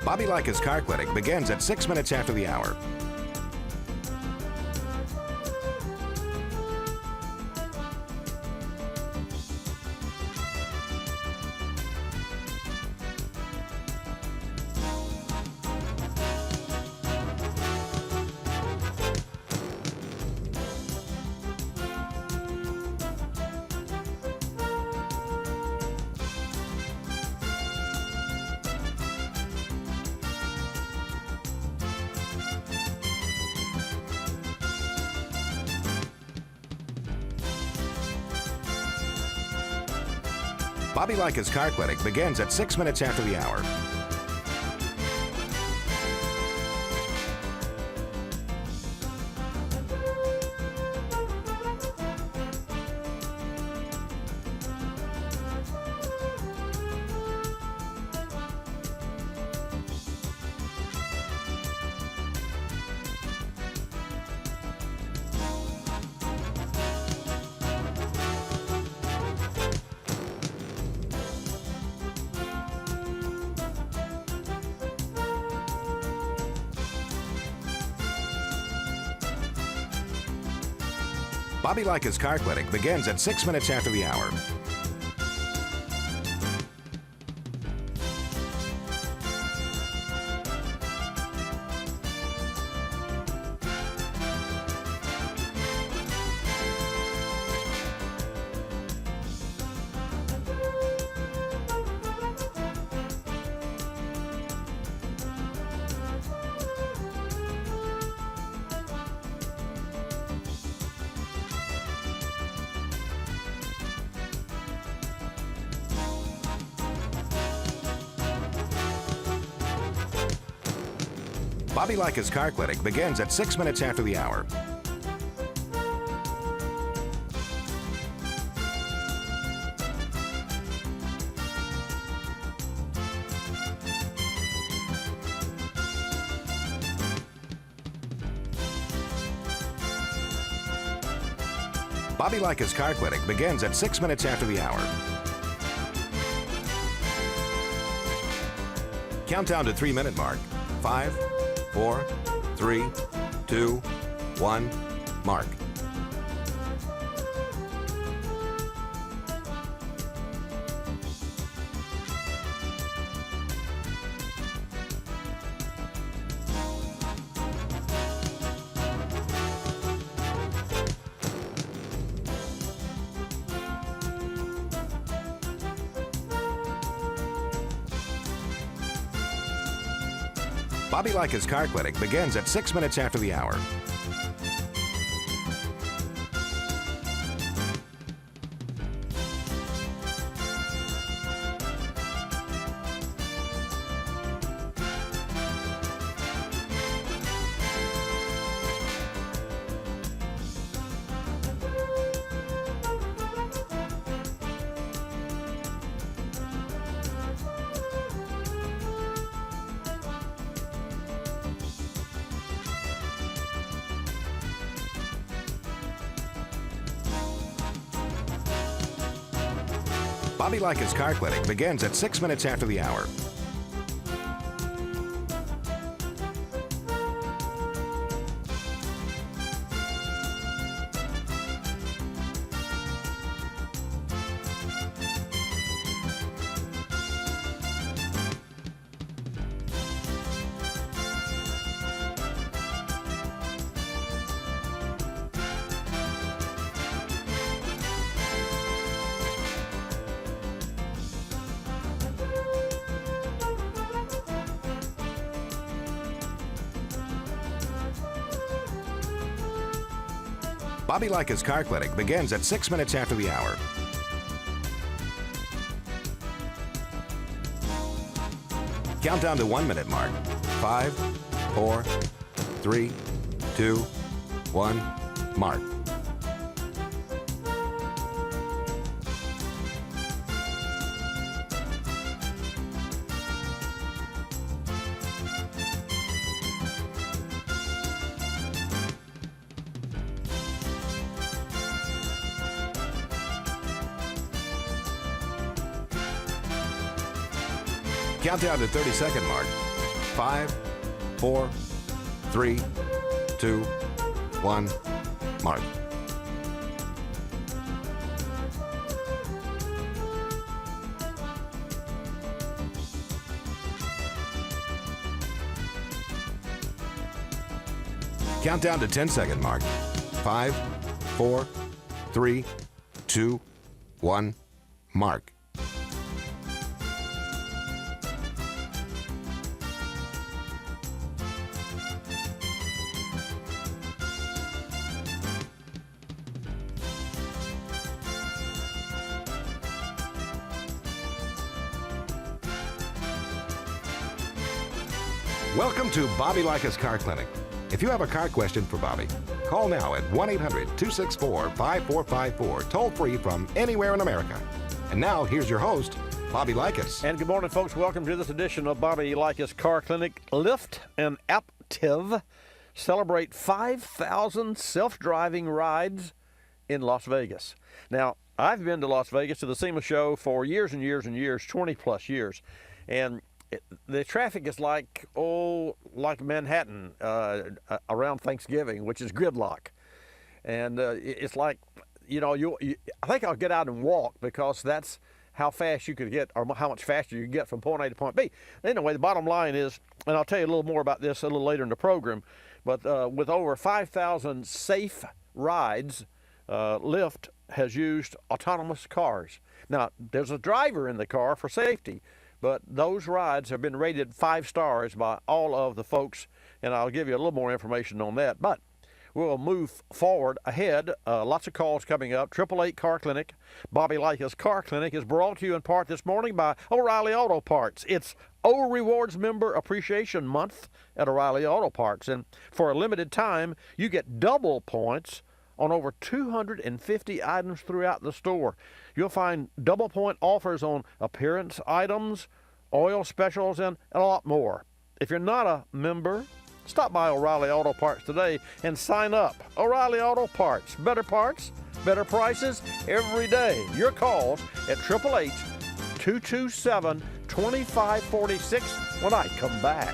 Bobby Likis Car Clinic begins at 6 minutes after the hour. Bobby Likis Car Clinic begins at 6 minutes after the hour. Bobby Likis Car Clinic begins at 6 minutes after the hour. Bobby Likis Car Clinic begins at 6 minutes after the hour. Bobby Likis Car Clinic begins at 6 minutes after the hour. Countdown to 3-minute mark. 5, 4, 3, 2, 1, mark. Bobby Likis Car Clinic begins at 6 minutes after the hour. Bobby Likis Car Clinic begins at 6 minutes after the hour. Bobby Likis Car Clinic begins at 6 minutes after the hour. Countdown to 1-minute mark. 5, 4, 3, 2, 1, mark. Countdown to 30-second mark. 5, 4, 3, 2, 1, mark. Count down to 10-second mark. 5, 4, 3, 2, 1, mark. Welcome to Bobby Likis Car Clinic. If you have a car question for Bobby, call now at 1-800-264-5454, toll free from anywhere in America. And now, here's your host, Bobby Likis. And good morning, folks. Welcome to this edition of Bobby Likis Car Clinic. Lyft and Aptiv celebrate 5,000 self-driving rides in Las Vegas. Now, I've been to Las Vegas to the SEMA show for years and years and years, 20-plus years. And the traffic is like Manhattan around Thanksgiving, which is gridlock. And it's like, I think I'll get out and walk because that's how fast you could get, or how much faster you can get from point A to point B. Anyway, the bottom line is, and I'll tell you a little more about this a little later in the program, but with over 5,000 safe rides, Lyft has used autonomous cars. Now, there's a driver in the car for safety, but those rides have been rated 5 stars by all of the folks, and I'll give you a little more information on that. But we'll move forward ahead. Lots of calls coming up. 888 Car Clinic. Bobby Likis Car Clinic is brought to you in part this morning by O'Reilly Auto Parts. It's O Rewards Member Appreciation Month at O'Reilly Auto Parts, and for a limited time, you get double points on over 250 items throughout the store. You'll find double point offers on appearance items, oil specials, and a lot more. If you're not a member, stop by O'Reilly Auto Parts today and sign up. O'Reilly Auto Parts, better prices every day. Your calls at 888-227-2546 when I come back.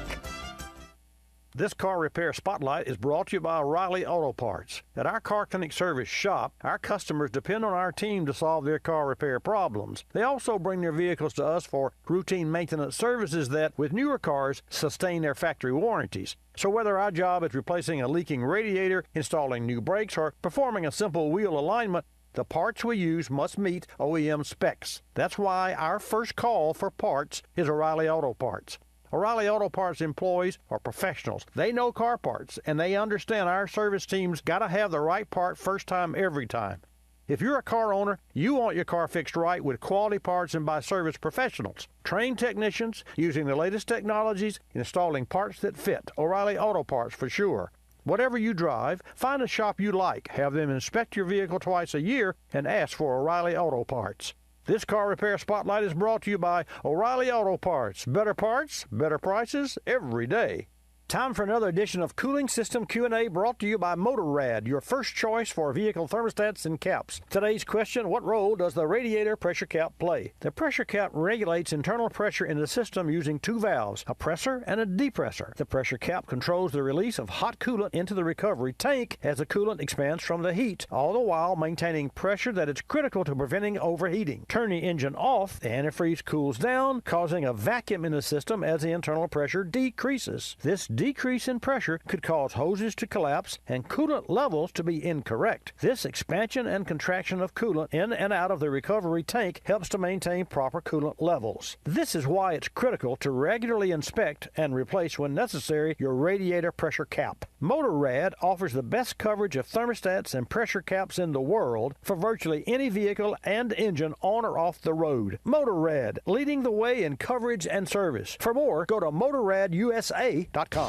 This car repair spotlight is brought to you by O'Reilly Auto Parts. At our car clinic service shop, our customers depend on our team to solve their car repair problems. They also bring their vehicles to us for routine maintenance services that, with newer cars, sustain their factory warranties. So whether our job is replacing a leaking radiator, installing new brakes, or performing a simple wheel alignment, the parts we use must meet OEM specs. That's why our first call for parts is O'Reilly Auto Parts. O'Reilly Auto Parts employees are professionals. They know car parts, and they understand our service team's got to have the right part first time, every time. If you're a car owner, you want your car fixed right with quality parts and by service professionals. Trained technicians using the latest technologies, installing parts that fit. O'Reilly Auto Parts for sure. Whatever you drive, find a shop you like, have them inspect your vehicle twice a year, and ask for O'Reilly Auto Parts. This car repair spotlight is brought to you by O'Reilly Auto Parts, better prices every day. Time for another edition of Cooling System Q&A brought to you by Motorrad, your first choice for vehicle thermostats and caps. Today's question, what role does the radiator pressure cap play? The pressure cap regulates internal pressure in the system using 2 valves, a pressor and a depressor. The pressure cap controls the release of hot coolant into the recovery tank as the coolant expands from the heat, all the while maintaining pressure that is critical to preventing overheating. Turn the engine off, the antifreeze cools down, causing a vacuum in the system as the internal pressure decreases. This decrease in pressure could cause hoses to collapse and coolant levels to be incorrect. This expansion and contraction of coolant in and out of the recovery tank helps to maintain proper coolant levels. This is why it's critical to regularly inspect and replace when necessary your radiator pressure cap. Motorrad offers the best coverage of thermostats and pressure caps in the world for virtually any vehicle and engine on or off the road. Motorrad, leading the way in coverage and service. For more, go to motorradusa.com.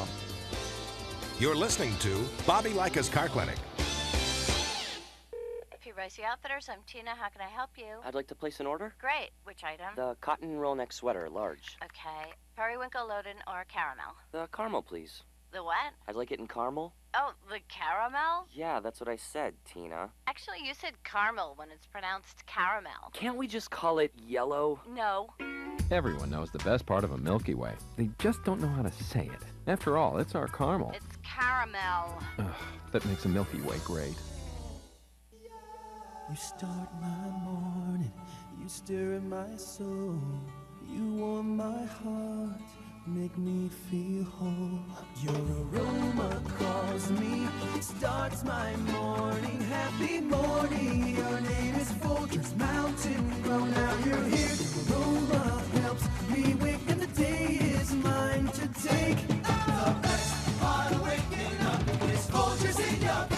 You're listening to Bobby Likis Car Clinic. Ricey Outfitters, I'm Tina. How can I help you? I'd like to place an order. Great. Which item? The cotton roll neck sweater, large. Okay. Periwinkle, Loden, or caramel? The caramel, please. The what? I'd like it in caramel. Oh, the caramel? Yeah, that's what I said, Tina. Actually, you said caramel when it's pronounced caramel. Can't we just call it yellow? No. Everyone knows the best part of a Milky Way. They just don't know how to say it. After all, it's our caramel. It's caramel. Ugh, that makes a Milky Way great. You start my morning, you stir in my soul, you warm my heart, make me feel whole. Your aroma calls me, starts my morning, happy morning. Your name is Folgers Mountain Grow. Now you're here, your aroma helps me wake, and the day is mine to take. The best part of waking up is Folgers in your cup.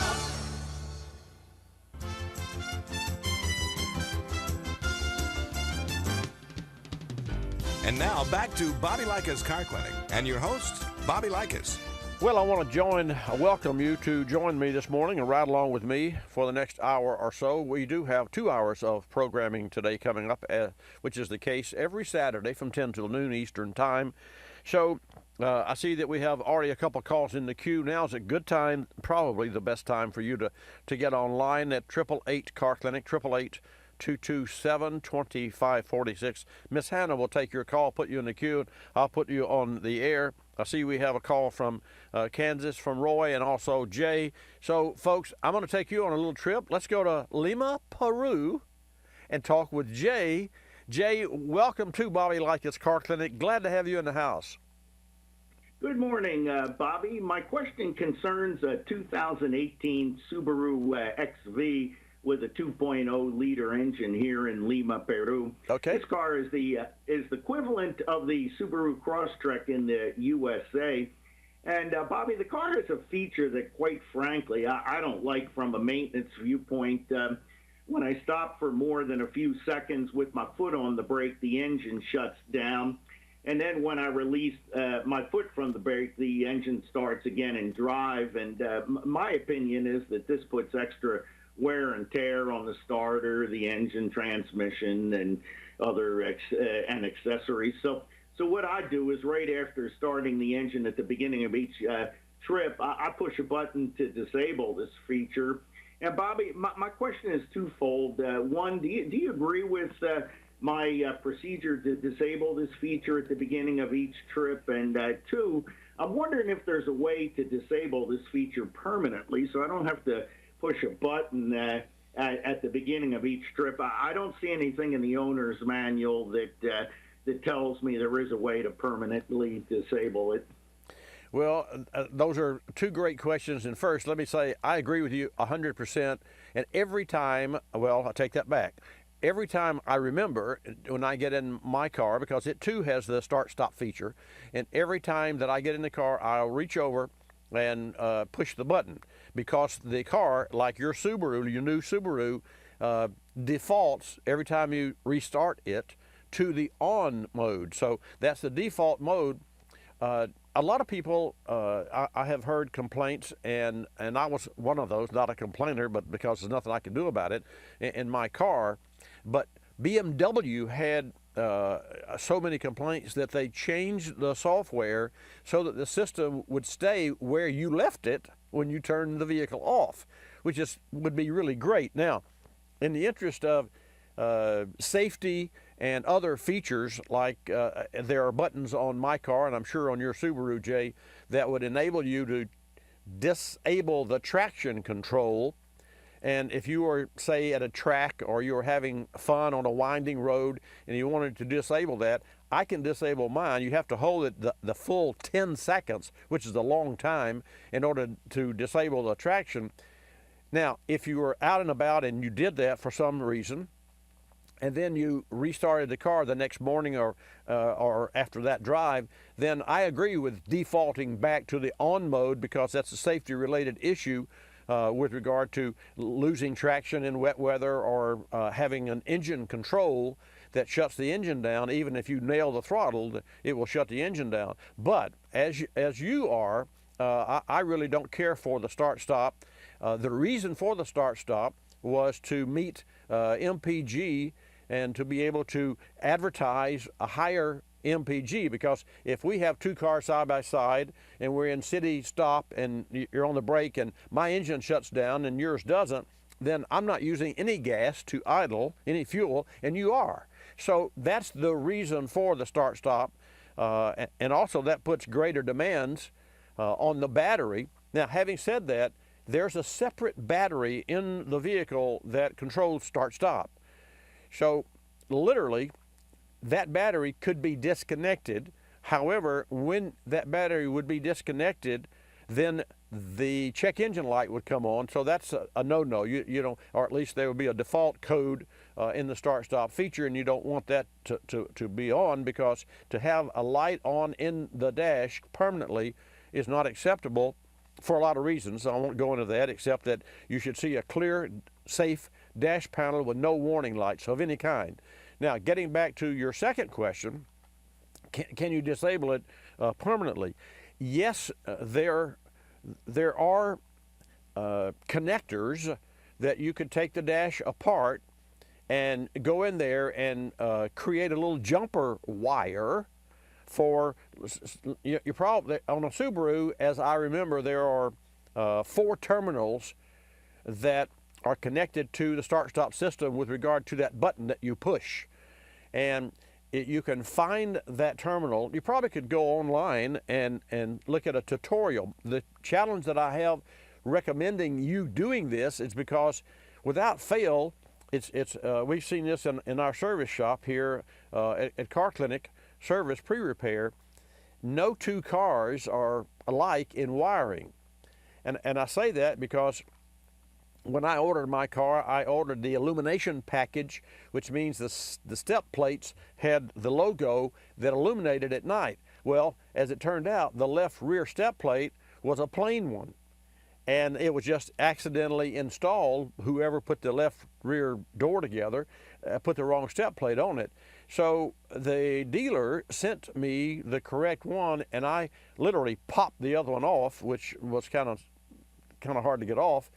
And now back to Bobby Likis Car Clinic and your host, Bobby Likis. Well, I want to welcome you to join me this morning and ride along with me for the next hour or so. We do have 2 hours of programming today coming up, which is the case every Saturday from 10 till noon Eastern Time. So I see that we have already a couple calls in the queue. Now is a good time, probably the best time for you to get online at 888 Car Clinic, 888-227-2546. Miss Hannah will take your call, put you in the queue, and I'll put you on the air. I see we have a call from Kansas, from Roy, and also Jay. So, folks, I'm going to take you on a little trip. Let's go to Lima, Peru, and talk with Jay. Jay, welcome to Bobby Likis Car Clinic. Glad to have you in the house. Good morning, Bobby. My question concerns a 2018 Subaru XV with a 2.0 liter engine here in Lima, Peru. Okay. This car is the equivalent of the Subaru Crosstrek in the USA. And Bobby, the car has a feature that, quite frankly, I don't like from a maintenance viewpoint. When I stop for more than a few seconds with my foot on the brake, the engine shuts down. And then when I release my foot from the brake, the engine starts again and drive. And my opinion is that this puts extra wear and tear on the starter, the engine, transmission, and other and accessories. So what I do is right after starting the engine at the beginning of each trip, I push a button to disable this feature. And Bobby, my question is twofold. One, do you agree with my procedure to disable this feature at the beginning of each trip? And two, I'm wondering if there's a way to disable this feature permanently so I don't have to push a button at the beginning of each trip. I don't see anything in the owner's manual that tells me there is a way to permanently disable it. Well, those are two great questions. And first, let me say I agree with you 100%. And every time, well, I'll take that back. Every time I remember when I get in my car, because it too has the start-stop feature, and every time that I get in the car, I'll reach over and push the button, because the car, like your Subaru, your new Subaru, defaults every time you restart it to the on mode. So that's the default mode. A lot of people, I have heard complaints, and I was one of those, not a complainer, but because there's nothing I can do about it in my car. But BMW had so many complaints that they changed the software so that the system would stay where you left it when you turn the vehicle off, which would be really great. Now, in the interest of safety and other features, like there are buttons on my car, and I'm sure on your Subaru, Jay, that would enable you to disable the traction control. And if you were, say, at a track or you were having fun on a winding road and you wanted to disable that, I can disable mine. You have to hold it the full 10 seconds, which is a long time, in order to disable the traction. Now, if you were out and about and you did that for some reason, and then you restarted the car the next morning or after that drive, then I agree with defaulting back to the on mode, because that's a safety-related issue with regard to losing traction in wet weather or having an engine control that shuts the engine down. Even if you nail the throttle, it will shut the engine down. But as you are, I really don't care for the start-stop. The reason for the start-stop was to meet MPG and to be able to advertise a higher MPG, because if we have two cars side by side and we're in city stop and you're on the brake and my engine shuts down and yours doesn't, then I'm not using any gas to idle, any fuel, and you are. So that's the reason for the start-stop, and also that puts greater demands on the battery. Now, having said that, there's a separate battery in the vehicle that controls start-stop. So literally, that battery could be disconnected. However, when that battery would be disconnected, then the check engine light would come on. So that's a no-no. You don't, or at least there would be a default code in the start-stop feature, and you don't want that to be on, because to have a light on in the dash permanently is not acceptable for a lot of reasons. I won't go into that, except that you should see a clear, safe dash panel with no warning lights of any kind. Now, getting back to your second question, can you disable it permanently? Yes, there are connectors that you could take the dash apart and go in there and create a little jumper wire for your problem. On a Subaru, as I remember, there are 4 terminals that are connected to the start-stop system with regard to that button that you push. And you can find that terminal. You probably could go online and look at a tutorial. The challenge that I have recommending you doing this is because without fail, we've seen this in our service shop here at Car Clinic Service Pre-Repair. No 2 cars are alike in wiring. And I say that because when I ordered my car, I ordered the illumination package, which means the step plates had the logo that illuminated at night. Well, as it turned out, the left rear step plate was a plain one, and it was just accidentally installed. Whoever put the left rear door together put the wrong step plate on it. So the dealer sent me the correct one, and I literally popped the other one off, which was kind of hard to get off.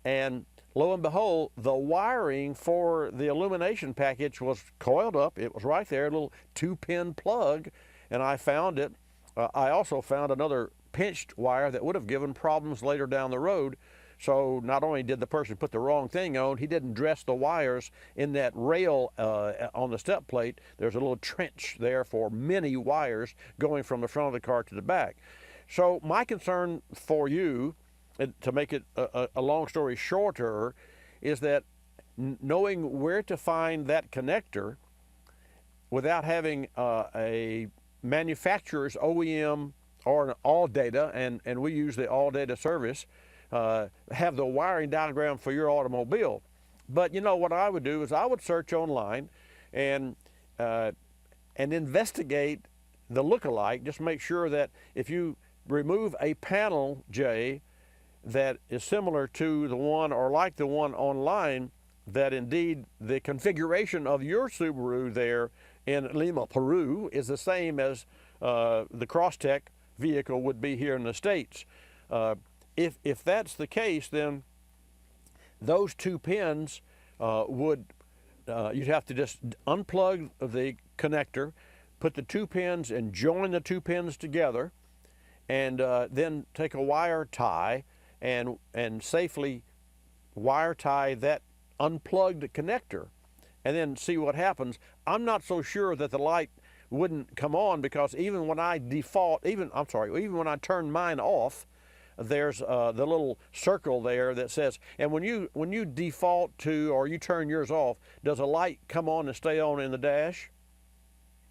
And lo and behold, the wiring for the illumination package was coiled up. It was right there, a little 2-pin plug, and I found it. I also found another pinched wire that would have given problems later down the road. So not only did the person put the wrong thing on, he didn't dress the wires in that rail on the step plate. There's a little trench there for many wires going from the front of the car to the back. So my concern for you, to make it a long story shorter, is that knowing where to find that connector without having a manufacturer's OEM or an ALLDATA, and we use the ALLDATA service, have the wiring diagram for your automobile. But you know what I would do is I would search online and investigate the lookalike. Just make sure that if you remove a panel, Jay, that is similar to the one or like the one online, that indeed the configuration of your Subaru there in Lima, Peru is the same as the Crosstech vehicle would be here in the States. If that's the case, then those 2 pins you'd have to just unplug the connector, put the 2 pins and join the 2 pins together, and then take a wire tie and safely wire tie that unplugged connector, and then see what happens. I'm not so sure that the light wouldn't come on, because even when I even when I turn mine off, there's the little circle there that says, and when you default to, or you turn yours off, does a light come on and stay on in the dash?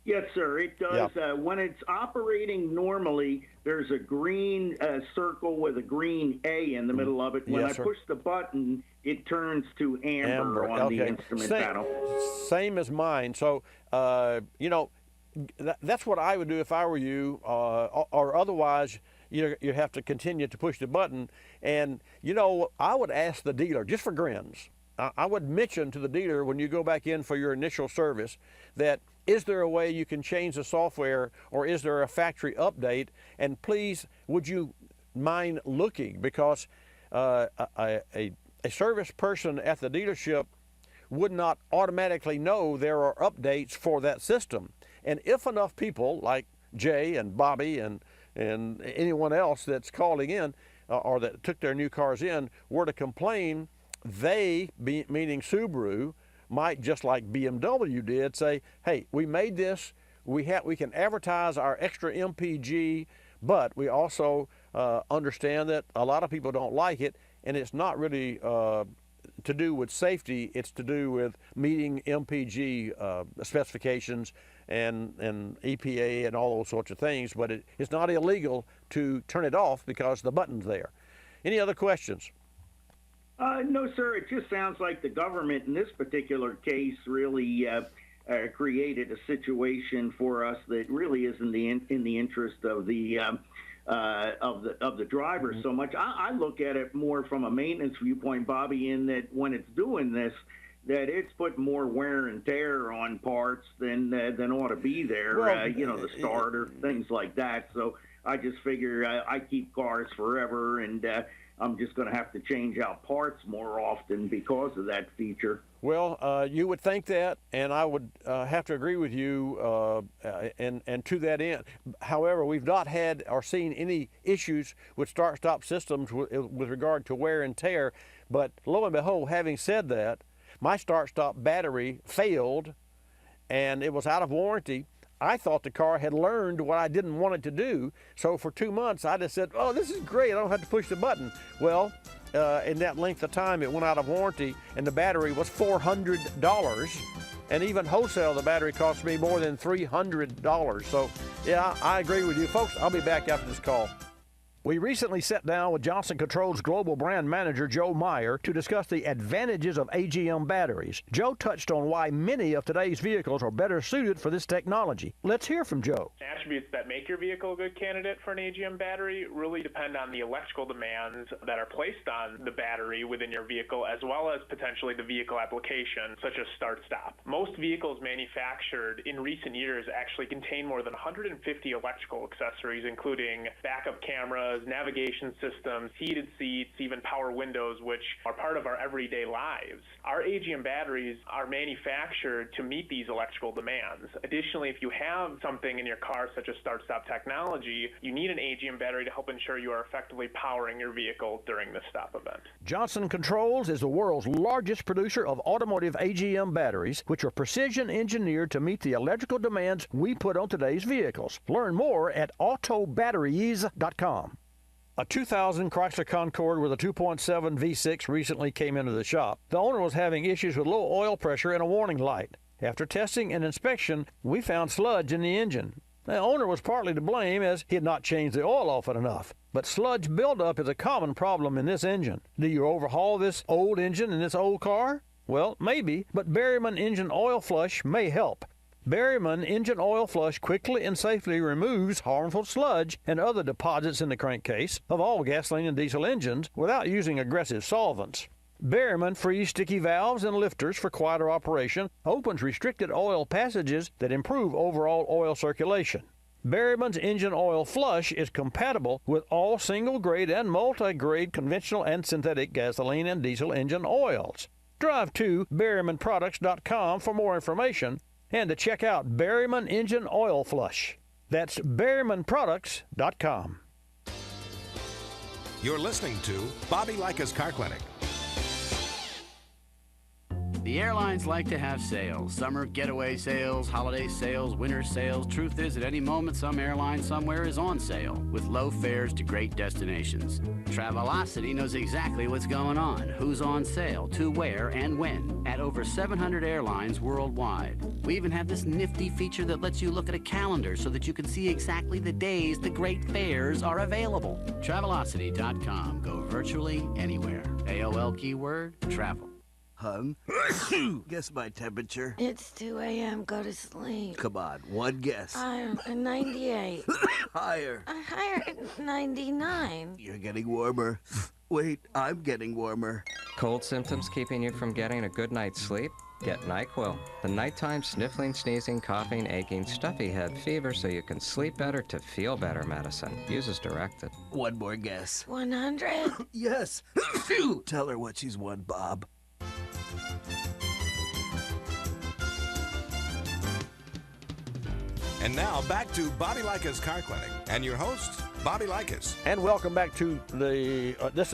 Yes, sir, it does. Yeah. When it's operating normally, there's a green circle with a green A in the middle of it. When Yes, I sir. push the button, it turns to amber on Okay. the instrument panel. Same as mine. So, that's what I would do if I were you, or otherwise, you have to continue to push the button. And, I would ask the dealer, just for grins, I would mention to the dealer when you go back in for your initial service that, is there a way you can change the software, or is there a factory update? And please, would you mind looking? Because a service person at the dealership would not automatically know there are updates for that system. And if enough people like Jay and Bobby and anyone else that's calling in or that took their new cars in were to complain, they, meaning Subaru, might, just like BMW did, say, hey, we made this, we can advertise our extra MPG, but we also understand that a lot of people don't like it, and it's not really to do with safety, it's to do with meeting MPG specifications and EPA and all those sorts of things, but it's not illegal to turn it off because the button's there. Any other questions? No, sir. It just sounds like the government in this particular case really created a situation for us that really isn't in the interest of the driver so much. I look at it more from a maintenance viewpoint, Bobby, in that when it's doing this, that it's put more wear and tear on parts than ought to be there. Well, the starter, things like that. So I just figure I keep cars forever, and I'm just going to have to change out parts more often because of that feature. Well, you would think that, and I would have to agree with you, and to that end. However, we've not had or seen any issues with start-stop systems with regard to wear and tear. But lo and behold, having said that, my start-stop battery failed, and it was out of warranty. I thought the car had learned what I didn't want it to do, so for 2 months I just said, oh, this is great, I don't have to push the button. Well, in that length of time it went out of warranty, and the battery was $400, and even wholesale the battery cost me more than $300. So yeah, I agree with you folks. I'll be back after this call. We recently sat down with Johnson Controls Global Brand Manager Joe Meyer to discuss the advantages of AGM batteries. Joe touched on why many of today's vehicles are better suited for this technology. Let's hear from Joe. Attributes that make your vehicle a good candidate for an AGM battery really depend on the electrical demands that are placed on the battery within your vehicle, as well as potentially the vehicle application, such as start-stop. Most vehicles manufactured in recent years actually contain more than 150 electrical accessories, including backup cameras, navigation systems, heated seats, even power windows, which are part of our everyday lives. Our AGM batteries are manufactured to meet these electrical demands. Additionally, if you have something in your car such as start-stop technology, you need an AGM battery to help ensure you are effectively powering your vehicle during the stop event. Johnson Controls is the world's largest producer of automotive AGM batteries, which are precision engineered to meet the electrical demands we put on today's vehicles. Learn more at autobatteries.com. A 2000 Chrysler Concorde with a 2.7 V6 recently came into the shop. The owner was having issues with low oil pressure and a warning light. After testing and inspection, we found sludge in the engine. The owner was partly to blame as he had not changed the oil often enough. But sludge buildup is a common problem in this engine. Do you overhaul this old engine in this old car? Well, maybe, but Berryman Engine Oil Flush may help. Berryman Engine Oil Flush quickly and safely removes harmful sludge and other deposits in the crankcase of all gasoline and diesel engines without using aggressive solvents. Berryman frees sticky valves and lifters for quieter operation, opens restricted oil passages that improve overall oil circulation. Berryman's Engine Oil Flush is compatible with all single-grade and multi-grade conventional and synthetic gasoline and diesel engine oils. Drive to BerrymanProducts.com for more information and to check out Berryman Engine Oil Flush. That's BerrymanProducts.com. You're listening to Bobby Likis Car Clinic. The airlines like to have sales. Summer getaway sales, holiday sales, winter sales. Truth is, at any moment, some airline somewhere is on sale with low fares to great destinations. Travelocity knows exactly what's going on, who's on sale, to where, and when, at over 700 airlines worldwide. We even have this nifty feature that lets you look at a calendar so that you can see exactly the days the great fares are available. Travelocity.com. Go virtually anywhere. AOL keyword, travel. Hun, guess my temperature. It's 2 a.m. Go to sleep. Come on, one guess. I'm 98. Higher. Higher at 99. You're getting warmer. Wait, I'm getting warmer. Cold symptoms keeping you from getting a good night's sleep? Get NyQuil, the nighttime sniffling, sneezing, coughing, aching, stuffy head, fever so you can sleep better to feel better medicine. Use as directed. One more guess. 100? Yes. Tell her what she's won, Bob. And now back to Bobby Likis Car Clinic and your hosts, Bobby Likis. And welcome back to the this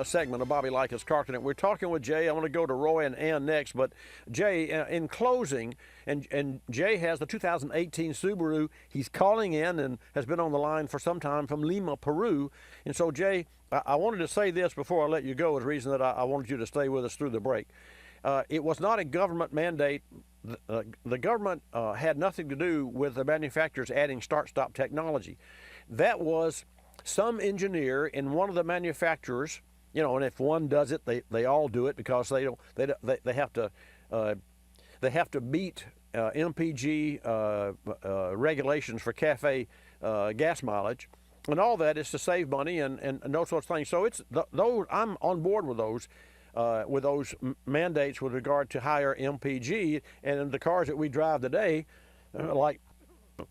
segment of Bobby Likis Car Connect. We're talking with Jay. I want to go to Roy and Ann next, but Jay, in closing, and Jay has the 2018 Subaru. He's calling in and has been on the line for some time from Lima, Peru. And so, Jay, I wanted to say this before I let you go, as a reason that I wanted you to stay with us through the break. It was not a government mandate. The government had nothing to do with the manufacturers adding start-stop technology. That was some engineer in one of the manufacturers, and if one does it, they all do it, because they have to meet MPG regulations for cafe gas mileage, and all that is to save money and no such thing. So it's those, I'm on board with those. Mandates with regard to higher MPG, and in the cars that we drive today, like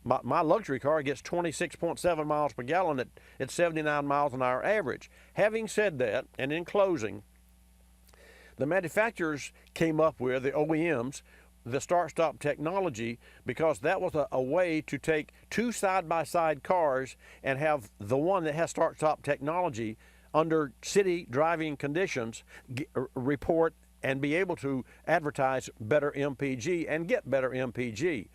my luxury car gets 26.7 miles per gallon at 79 miles an hour average. Having said that, and in closing, the manufacturers came up with, the OEMs, the start-stop technology, because that was a way to take two side-by-side cars and have the one that has start-stop technology under city driving conditions report and be able to advertise better MPG and get better MPG.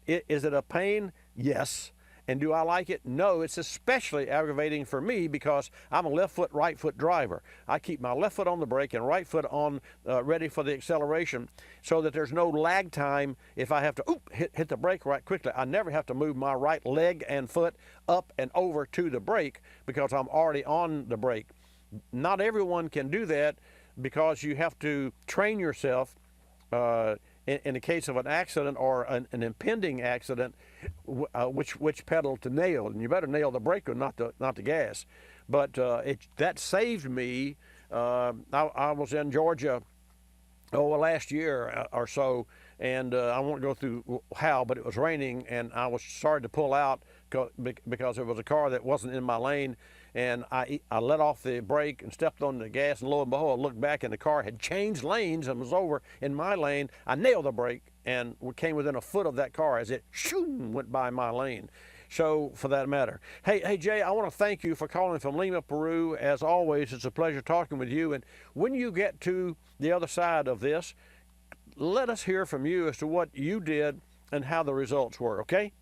Is it a pain? Yes. And do I like it? No. It's especially aggravating for me because I'm a left foot, right foot driver. I keep my left foot on the brake and right foot on ready for the acceleration, so that there's no lag time if I have to hit the brake right quickly. I never have to move my right leg and foot up and over to the brake because I'm already on the brake. Not everyone can do that, because you have to train yourself in the case of an accident or an impending accident, which pedal to nail, and you better nail the brake or not the gas. But that saved me. I was in Georgia last year or so, and I won't go through how, but it was raining, and I was sorry to pull out because it was a car that wasn't in my lane. And I let off the brake and stepped on the gas, and lo and behold, I looked back and the car had changed lanes and was over in my lane. I nailed the brake and came within a foot of that car as it went by my lane. So, for that matter. Hey, Jay, I want to thank you for calling from Lima, Peru. As always, it's a pleasure talking with you. And when you get to the other side of this, let us hear from you as to what you did and how the results were, okay?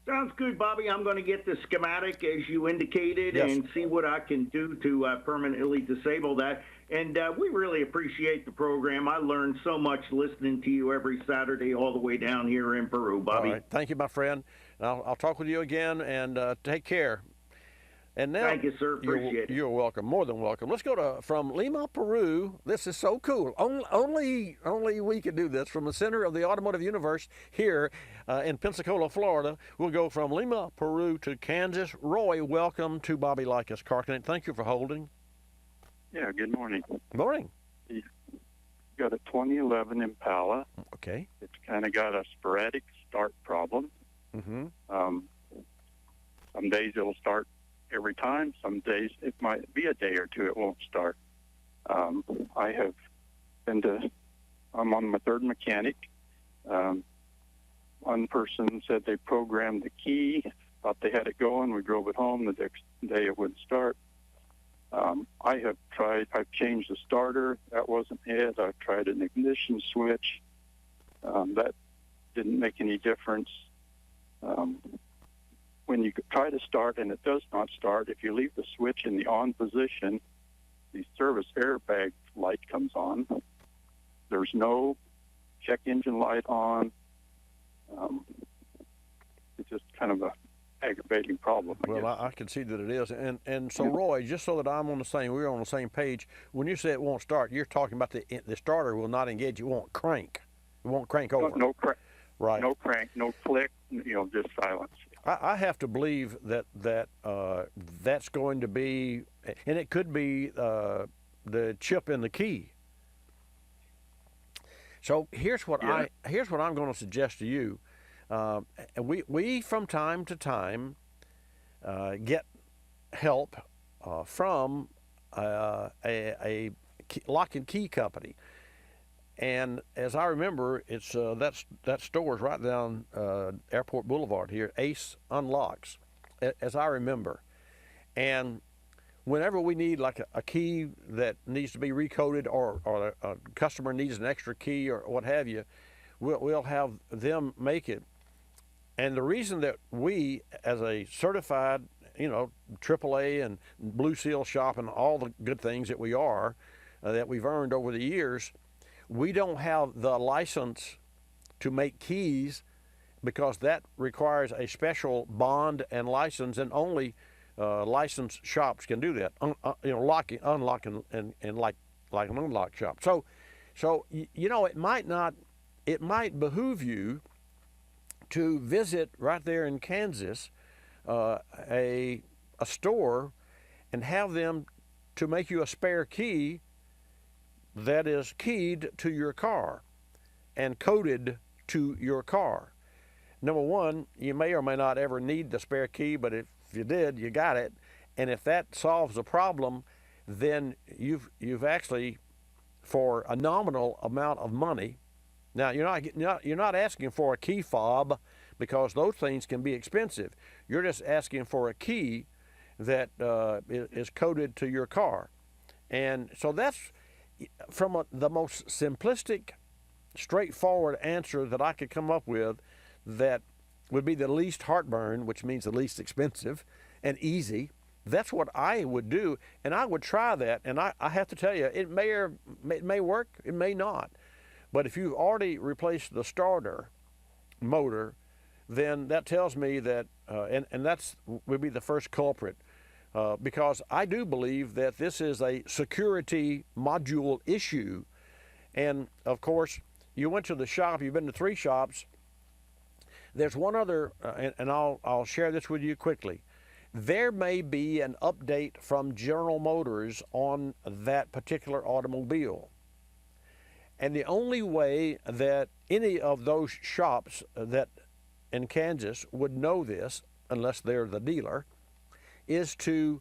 Sounds good, Bobby. I'm going to get the schematic as you indicated, yes, and see what I can do to permanently disable that. And we really appreciate the program. I learned so much listening to you every Saturday all the way down here in Peru, Bobby. All right. Thank you, my friend. I'll talk with you again, and take care. And now, thank you, sir. Appreciate it. You're welcome. More than welcome. Let's go from Lima, Peru. This is so cool. Only we can do this. From the center of the automotive universe here in Pensacola, Florida. We'll go from Lima, Peru to Kansas. Roy, welcome to Bobby Likis Car Connect. Thank you for holding. Yeah, good morning. Morning. You've got a 2011 Impala. Okay. It's kind of got a sporadic start problem. Mm-hmm. Some days it'll start every time. Some days it might be a day or two it won't start. I'm on my third mechanic. One person said they programmed the key, thought they had it going. We drove it home. The next day it wouldn't start. I've changed the starter. That wasn't it. I've tried an ignition switch. That didn't make any difference. When you try to start and it does not start, if you leave the switch in the on position, the service airbag light comes on. There's no check engine light on. It's just kind of a aggravating problem. I can see that it is. And so, Roy, just so that we're on the same page, when you say it won't start, you're talking about the starter will not engage. It won't crank. It won't crank over. No crank. Right. No crank, no click, just silence. I have to believe that that's going to be, and it could be the chip in the key. So here's what I'm going to suggest to you. We from time to time get help from a lock and key company. And as I remember, it's that store is right down Airport Boulevard here. Ace Unlocks, as I remember. And whenever we need like a key that needs to be recoded, or a customer needs an extra key or what have you, we'll have them make it. And the reason that we, as a certified, AAA and Blue Seal shop and all the good things that we are, that we've earned over the years, we don't have the license to make keys, because that requires a special bond and license, and only licensed shops can do that. Unlock and like an unlock shop. So it might behoove you to visit right there in Kansas a store and have them to make you a spare key that is keyed to your car and coded to your car. Number one, you may or may not ever need the spare key, but if you did, you got it. And if that solves the problem, then you've actually, for a nominal amount of money. Now you're not asking for a key fob, because those things can be expensive. You're just asking for a key that is coded to your car. And so that's from the most simplistic, straightforward answer that I could come up with, that would be the least heartburn, which means the least expensive and easy. That's what I would do, and I would try that. And I have to tell you, it may work, it may not. But if you've already replaced the starter motor, then that tells me that, and that's would be the first culprit, because I do believe that this is a security module issue. And of course, you went to the shop, you've been to 3 shops. There's one other, and I'll share this with you quickly. There may be an update from General Motors on that particular automobile. And the only way that any of those shops that in Kansas would know this, unless they're the dealer, is to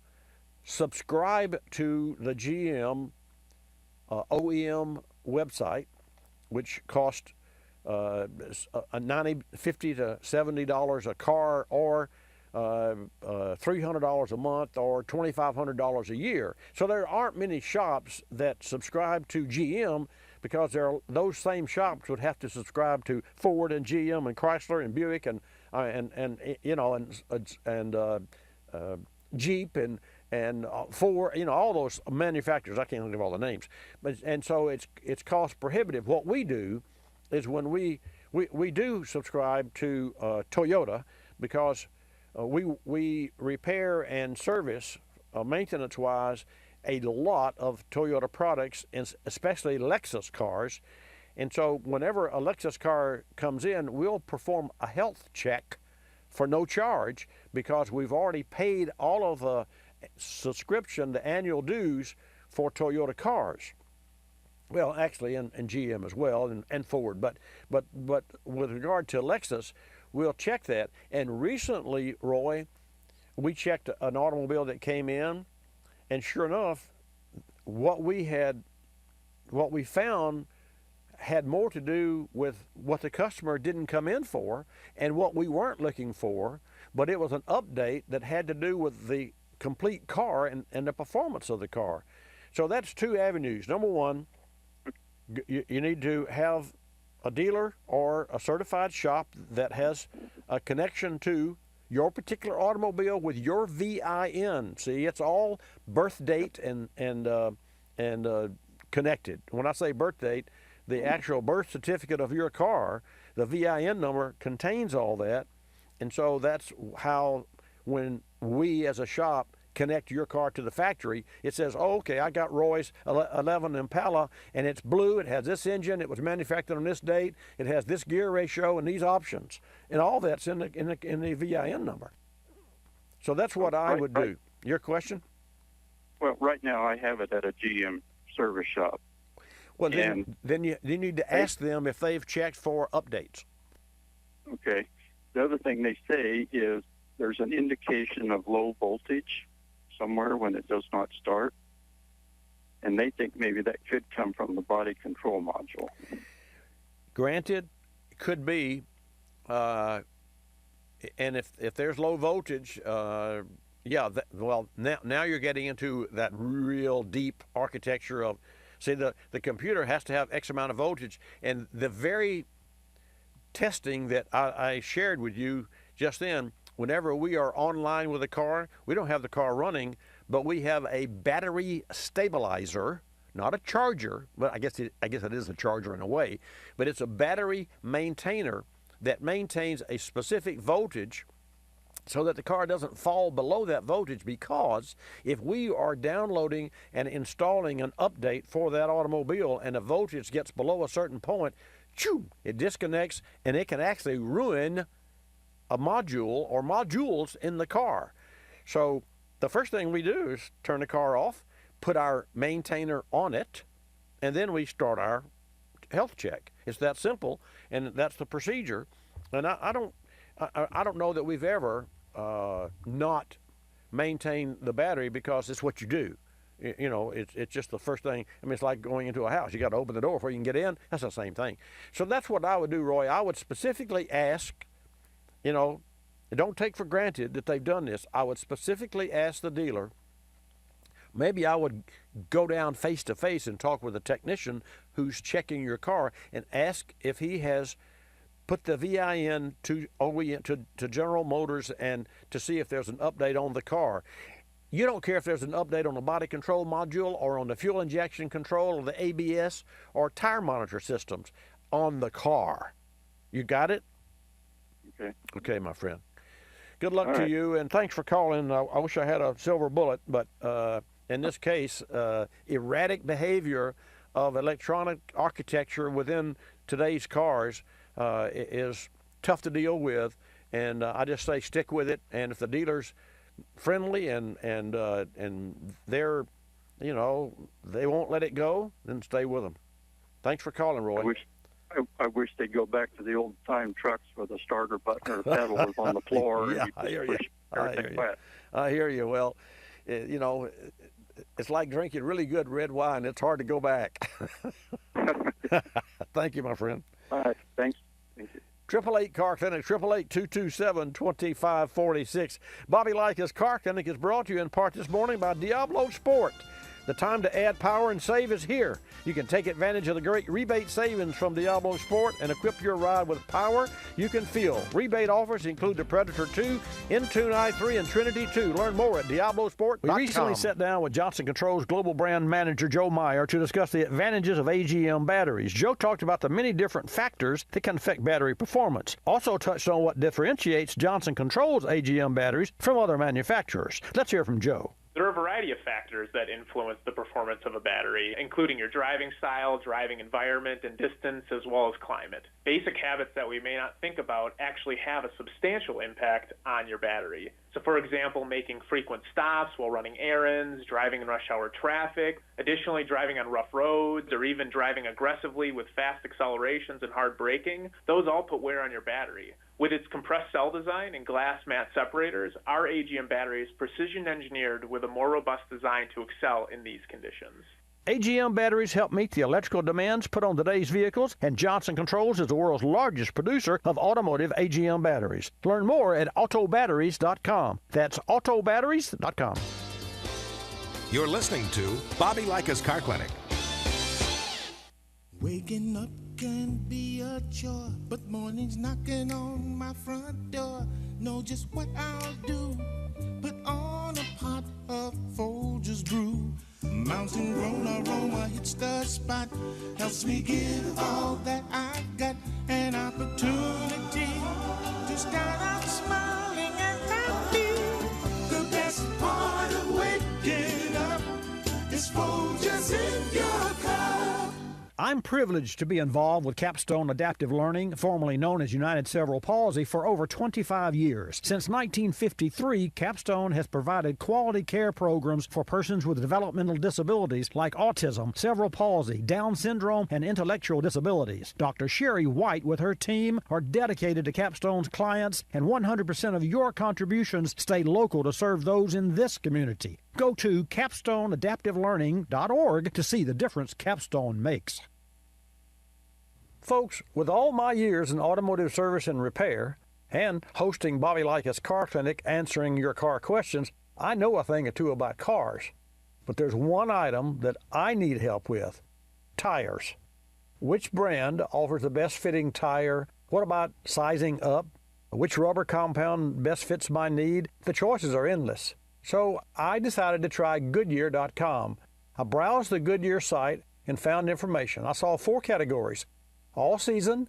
subscribe to the GM OEM website, which costs $50 to $70 a car, or $300 a month, or $2,500 a year. So there aren't many shops that subscribe to GM, because those same shops would have to subscribe to Ford and GM and Chrysler and Buick and Jeep and Ford, all those manufacturers. I can't think of all the names, and so it's cost prohibitive. What we do is when we do subscribe to Toyota, because we repair and service maintenance-wise a lot of Toyota products, and especially Lexus cars. And so whenever a Lexus car comes in, we'll perform a health check for no charge, because we've already paid all of the subscription, the annual dues for Toyota cars. Well, actually, and GM as well, and Ford. But with regard to Lexus, we'll check that. And recently, Roy, we checked an automobile that came in, and sure enough, what we found had more to do with what the customer didn't come in for and what we weren't looking for, but it was an update that had to do with the complete car and the performance of the car. So that's 2 avenues. Number one, you need to have a dealer or a certified shop that has a connection to your particular automobile with your VIN. See, it's all birth date and connected. When I say birth date, the actual birth certificate of your car, the VIN number contains all that. And so that's how, when we as a shop connect your car to the factory, it says, oh, okay, I got Roy's 11 Impala, and it's blue, it has this engine, it was manufactured on this date, it has this gear ratio and these options, and all that's in the VIN number. So that's what I would do. Your question? Well, right now I have it at a GM service shop. Well, then you need to ask them if they've checked for updates. Okay. The other thing they say is there's an indication of low voltage somewhere when it does not start, and they think maybe that could come from the body control module. Granted, it could be. And if there's low voltage, now you're getting into that real deep architecture of, see, the computer has to have X amount of voltage, and the very testing that I shared with you just then, whenever we are online with a car, we don't have the car running, but we have a battery stabilizer, not a charger, but I guess it is a charger in a way, but it's a battery maintainer that maintains a specific voltage so that the car doesn't fall below that voltage, because if we are downloading and installing an update for that automobile and the voltage gets below a certain point, it disconnects, and it can actually ruin a module or modules in the car. So the first thing we do is turn the car off, put our maintainer on it, and then we start our health check. It's that simple, and that's the procedure. And I don't know that we've ever not maintained the battery, because it's what you do. You know, it's just the first thing. I mean, it's like going into a house. You got to open the door before you can get in. That's the same thing. So that's what I would do, Roy. I would specifically ask, you know, don't take for granted that they've done this. I would specifically ask the dealer. Maybe I would go down face to face and talk with a technician who's checking your car and ask if he has put the VIN to OEM, to General Motors, and to see if there's an update on the car. You don't care if there's an update on the body control module or on the fuel injection control or the ABS or tire monitor systems on the car. You got it? Okay. Okay, my friend. Good luck to you, and thanks for calling. I wish I had a silver bullet, but in this case, erratic behavior of electronic architecture within today's cars is tough to deal with, and I just say stick with it. And if the dealer's friendly and they're, you know, they won't let it go, then stay with them. Thanks for calling, Roy. I wish they'd go back to the old time trucks where the starter button or the pedal was on the floor. Yeah, I hear you. I hear you. Well, you know, it's like drinking really good red wine. It's hard to go back. Thank you, my friend. All right, thanks. Thank you. 888 Car Clinic, 888-227-2546. Bobby Likis Car Clinic is brought to you in part this morning by Diablo Sport. The time to add power and save is here. You can take advantage of the great rebate savings from Diablo Sport and equip your ride with power you can feel. Rebate offers include the Predator 2, Intune i3, and Trinity 2. Learn more at DiabloSport.com. We recently sat down with Johnson Controls Global Brand Manager Joe Meyer to discuss the advantages of AGM batteries. Joe talked about the many different factors that can affect battery performance. Also touched on what differentiates Johnson Controls AGM batteries from other manufacturers. Let's hear from Joe. There are a variety of factors that influence the performance of a battery, including your driving style, driving environment, and distance, as well as climate. Basic habits that we may not think about actually have a substantial impact on your battery. So, for example, making frequent stops while running errands, driving in rush hour traffic, additionally driving on rough roads, or even driving aggressively with fast accelerations and hard braking, those all put wear on your battery. With its compressed cell design and glass mat separators, our AGM battery is precision engineered with a more robust design to excel in these conditions. AGM batteries help meet the electrical demands put on today's vehicles, and Johnson Controls is the world's largest producer of automotive AGM batteries. Learn more at autobatteries.com. That's autobatteries.com. You're listening to Bobby Likis Car Clinic. Waking up can be a chore, but mornings knocking on my front door. Know just what I'll do. Put on a pot of Folgers brew. Mountain grown aroma hits the spot. Helps me give all that I've got. An opportunity to start out smiling and happy. The best part of waking up is Folgers in your cup. I'm privileged to be involved with Capstone Adaptive Learning, formerly known as United Cerebral Palsy, for over 25 years. Since 1953, Capstone has provided quality care programs for persons with developmental disabilities like autism, cerebral palsy, Down syndrome, and intellectual disabilities. Dr. Sherry White with her team are dedicated to Capstone's clients, and 100% of your contributions stay local to serve those in this community. Go to capstoneadaptivelearning.org to see the difference Capstone makes. Folks, with all my years in automotive service and repair, and hosting Bobby Likis Car Clinic, answering your car questions, I know a thing or two about cars. But there's one item that I need help with: tires. Which brand offers the best fitting tire? What about sizing up? Which rubber compound best fits my need? The choices are endless. So I decided to try Goodyear.com. I browsed the Goodyear site and found information. I saw 4 categories: all season,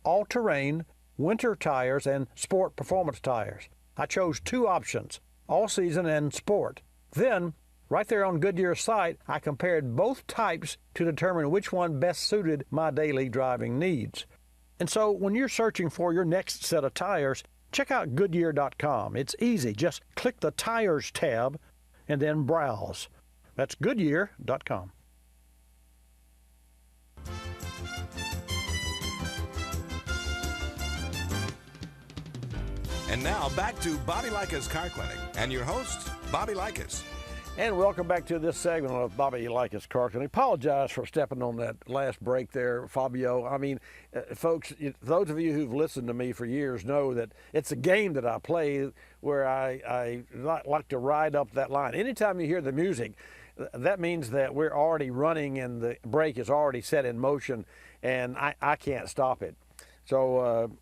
all terrain, winter tires, and sport performance tires. I chose 2 options: all season and sport. Then, right there on Goodyear's site, I compared both types to determine which one best suited my daily driving needs. And so when you're searching for your next set of tires, check out Goodyear.com. It's easy. Just click the Tires tab and then browse. That's Goodyear.com. And now back to Bobby Likis Car Clinic and your host, Bobby Likis. And welcome back to this segment of Bobby Likis Car Clinic. Apologize for stepping on that last break there, Fabio. I mean, folks, those of you who've listened to me for years know that it's a game that I play where I like to ride up that line. Anytime you hear the music, that means that we're already running and the break is already set in motion, and I can't stop it. So,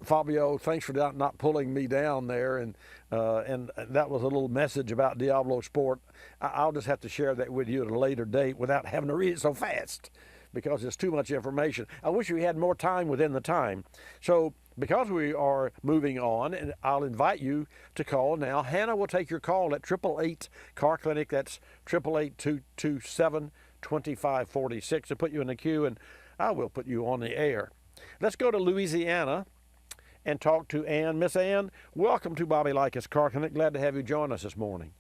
Fabio, thanks for not pulling me down there, and that was a little message about Diablo Sport. I'll just have to share that with you at a later date without having to read it so fast, because it's too much information. I wish we had more time within the time. So, because we are moving on, and I'll invite you to call now. Hannah will take your call at 888 Car Clinic. That's 888-227-2546 to put you in the queue, and I will put you on the air. Let's go to Louisiana and talk to Ann. Miss Ann, welcome to Bobby Likis Car Clinic. Glad to have you join us this morning.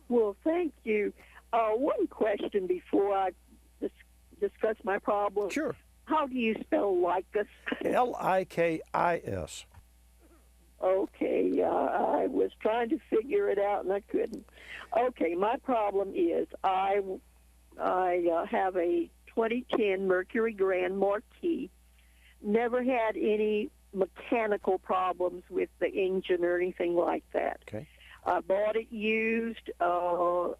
Well, thank you. One question before I discuss my problem. Sure. How do you spell Likis? Likis. Okay, I was trying to figure it out and I couldn't. Okay, my problem is I have a 2010 Mercury Grand Marquis. Never had any mechanical problems with the engine or anything like that. Okay. I bought it used, I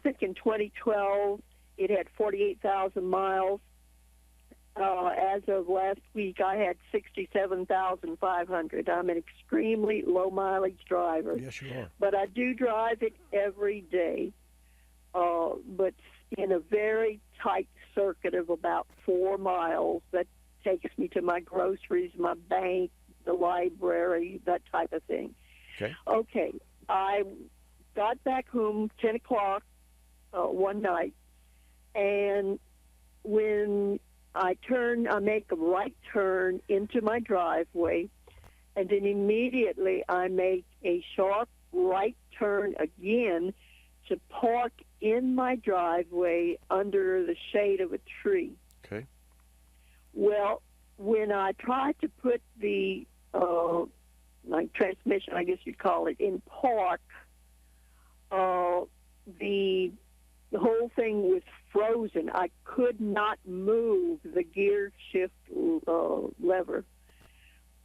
think in 2012. It had 48,000 miles. As of last week, I had 67,500. I'm an extremely low mileage driver. Yes, you are. But I do drive it every day, but in a very tight circuit of about 4 miles. That takes me to my groceries, my bank, the library, that type of thing. Okay. I got back home 10 o'clock one night, and when I make a right turn into my driveway, and then immediately I make a sharp right turn again to park in my driveway under the shade of a tree. Okay. Well, when I tried to put the like transmission, I guess you'd call it, in park, the whole thing was frozen. I could not move the gear shift lever.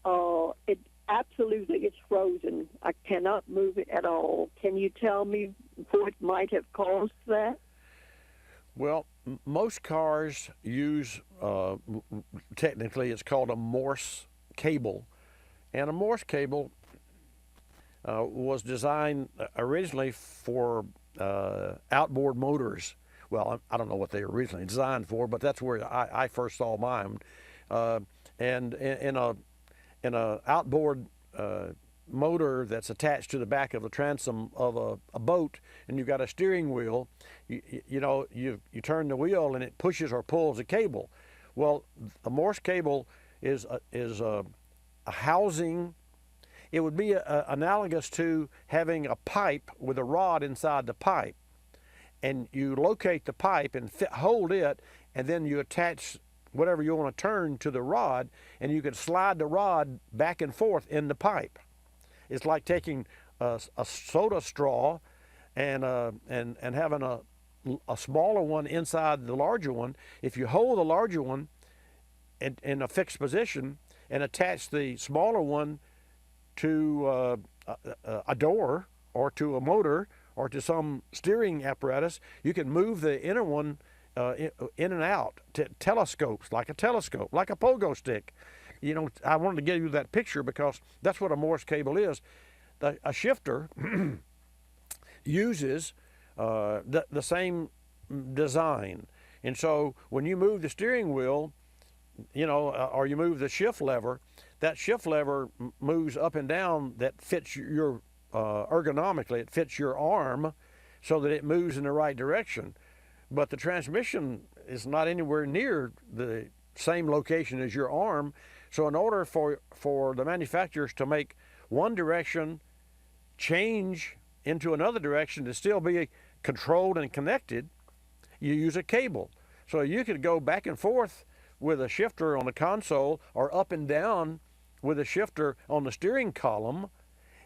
It absolutely is frozen. I cannot move it at all. Can you tell me what might have caused that? Well, most cars use, technically it's called a Morse cable. And a Morse cable was designed originally for outboard motors. Well, I don't know what they were originally designed for, but that's where I first saw mine. And in a outboard motor that's attached to the back of the transom of a boat, and you've got a steering wheel, you turn the wheel and it pushes or pulls a cable. Well, a Morse cable is a housing. It would be analogous to having a pipe with a rod inside the pipe, and you locate the pipe and hold it, and then you attach whatever you want to turn to the rod, and you can slide the rod back and forth in the pipe. It's like taking a soda straw and having a smaller one inside the larger one. If you hold the larger one in a fixed position, and attach the smaller one to a door or to a motor or to some steering apparatus, you can move the inner one in and out to telescopes, like a telescope, like a pogo stick. You know, I wanted to give you that picture because that's what a Morse cable is. A shifter uses the same design. And so when you move the steering wheel, you know, or you move the shift lever, that shift lever moves up and down that fits your, ergonomically, it fits your arm so that it moves in the right direction. But the transmission is not anywhere near the same location as your arm. So in order for the manufacturers to make one direction change into another direction to still be controlled and connected, you use a cable. So you could go back and forth with a shifter on the console or up and down with a shifter on the steering column,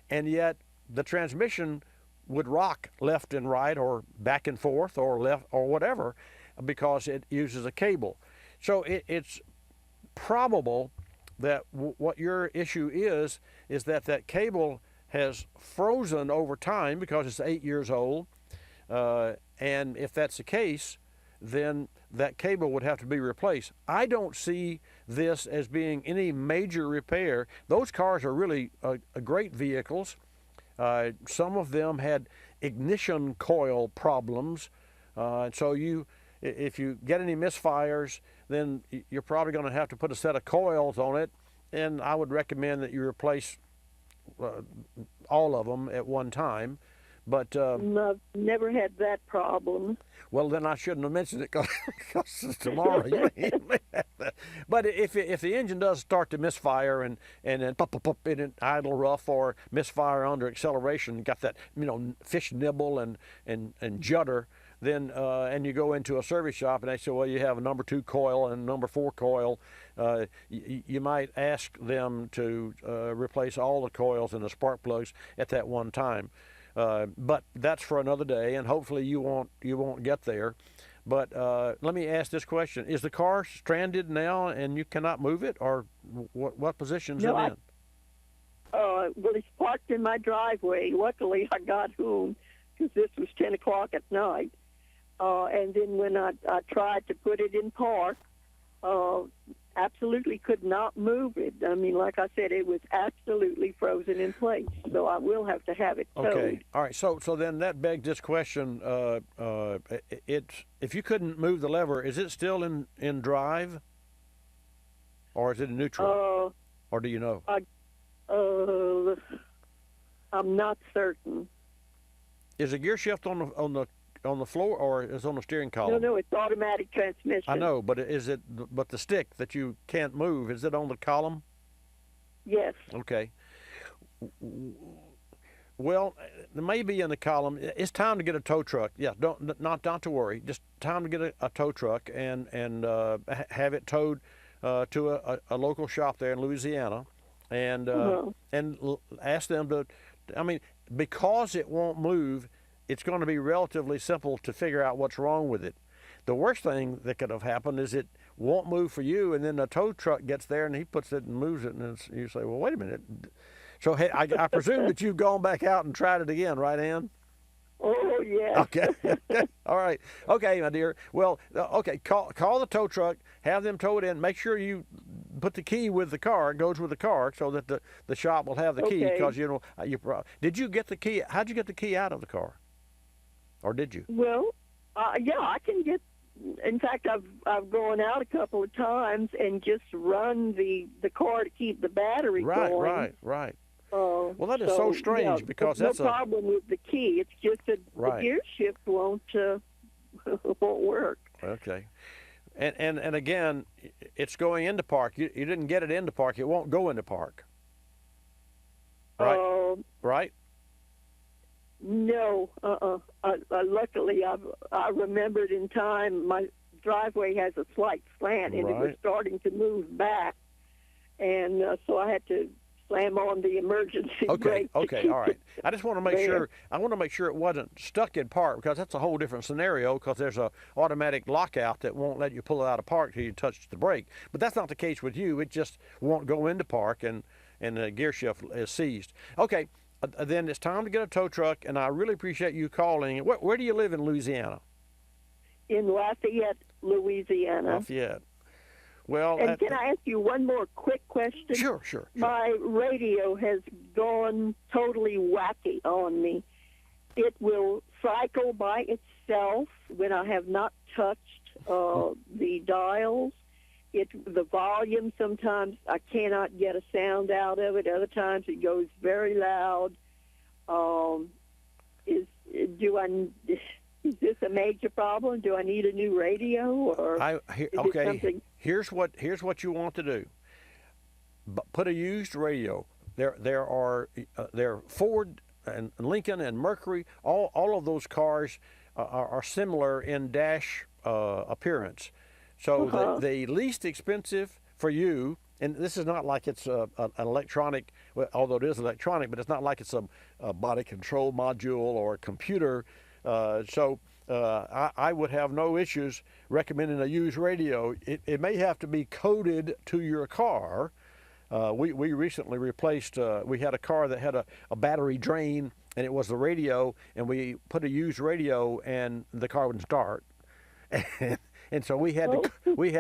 and yet the transmission would rock left and right or back and forth or left or whatever because it uses a cable. So it's probable that what your issue is that cable has frozen over time because it's 8 years old, and if that's the case, then that cable would have to be replaced. I don't see this as being any major repair. Those cars are really great vehicles. Some of them had ignition coil problems, so if you get any misfires, then you're probably going to have to put a set of coils on it, and I would recommend that you replace all of them at one time. But I've never had that problem. Well, then I shouldn't have mentioned it because tomorrow you may have that. But if the engine does start to misfire and then pop in an idle rough or misfire under acceleration, got that fish nibble and judder, then and you go into a service shop and they say, well, you have a number 2 coil and number 4 coil, you might ask them to replace all the coils and the spark plugs at that one time. But that's for another day, and hopefully you won't get there. But let me ask this question: is the car stranded now, and you cannot move it, or what position is it in? Well, it's parked in my driveway. Luckily, I got home because this was 10 o'clock at night. And then when I tried to put it in park, absolutely could not move it. I mean, like I said, it was absolutely frozen in place. So I will have to have it towed. Okay. All right. So then that begs this question: if you couldn't move the lever, is it still in drive, or is it in neutral, or do you know? I'm not certain. Is the gear shift on the floor, or is it on the steering column? No, it's automatic transmission. I know, but but the stick that you can't move, is it on the column? Yes. Okay. Well, it may be in the column. It's time to get a tow truck. Yeah, not to worry. Just time to get a tow truck and have it towed to a local shop there in Louisiana, and ask them to. I mean, because it won't move, it's going to be relatively simple to figure out what's wrong with it. The worst thing that could have happened is it won't move for you, and then the tow truck gets there and he puts it and moves it, and you say, well, wait a minute. So hey, I presume that you've gone back out and tried it again, right, Ann? Oh, yeah. Okay. All right. Okay, my dear. Well, okay, call the tow truck, have them tow it in. Make sure you put the key with the car, it goes with the car, so that the shop will have the key, because, did you get the key? How'd you get the key out of the car? Or did you? Well, yeah, I can get. In fact, I've gone out a couple of times and just run the car to keep the battery going. Right. Well, that is so strange, because that's no problem with the key. It's just that the gear shift won't work. Okay. And again, it's going into park. You didn't get it into park. It won't go into park. Right. Right. No. Luckily, I remembered in time. My driveway has a slight slant, and it was starting to move back, and so I had to slam on the emergency Okay, brake. to okay, keep all right. it I just want to make there. sure. I want to make sure it wasn't stuck in park, because that's a whole different scenario. Because there's a automatic lockout that won't let you pull it out of park till you touch the brake. But that's not the case with you. It just won't go into park, and the gear shift is seized. Okay, then it's time to get a tow truck, and I really appreciate you calling. Where do you live in Louisiana? In Lafayette, Louisiana. Lafayette. Well, And can I ask you one more quick question? Sure, sure. My radio has gone totally wacky on me. It will cycle by itself when I have not touched the dials. The volume, sometimes I cannot get a sound out of it. Other times it goes very loud. Is this a major problem? Do I need a new radio, or is it something? Here's what you want to do. Put a used radio. There are Ford and Lincoln and Mercury. All of those cars are similar in dash appearance. So the least expensive for you, and this is not like it's an electronic, although it is electronic, but it's not like it's a body control module or a computer. I would have no issues recommending a used radio. It may have to be coded to your car. We recently replaced, we had a car that had a battery drain, and it was the radio, and we put a used radio, and the car wouldn't start. And so we had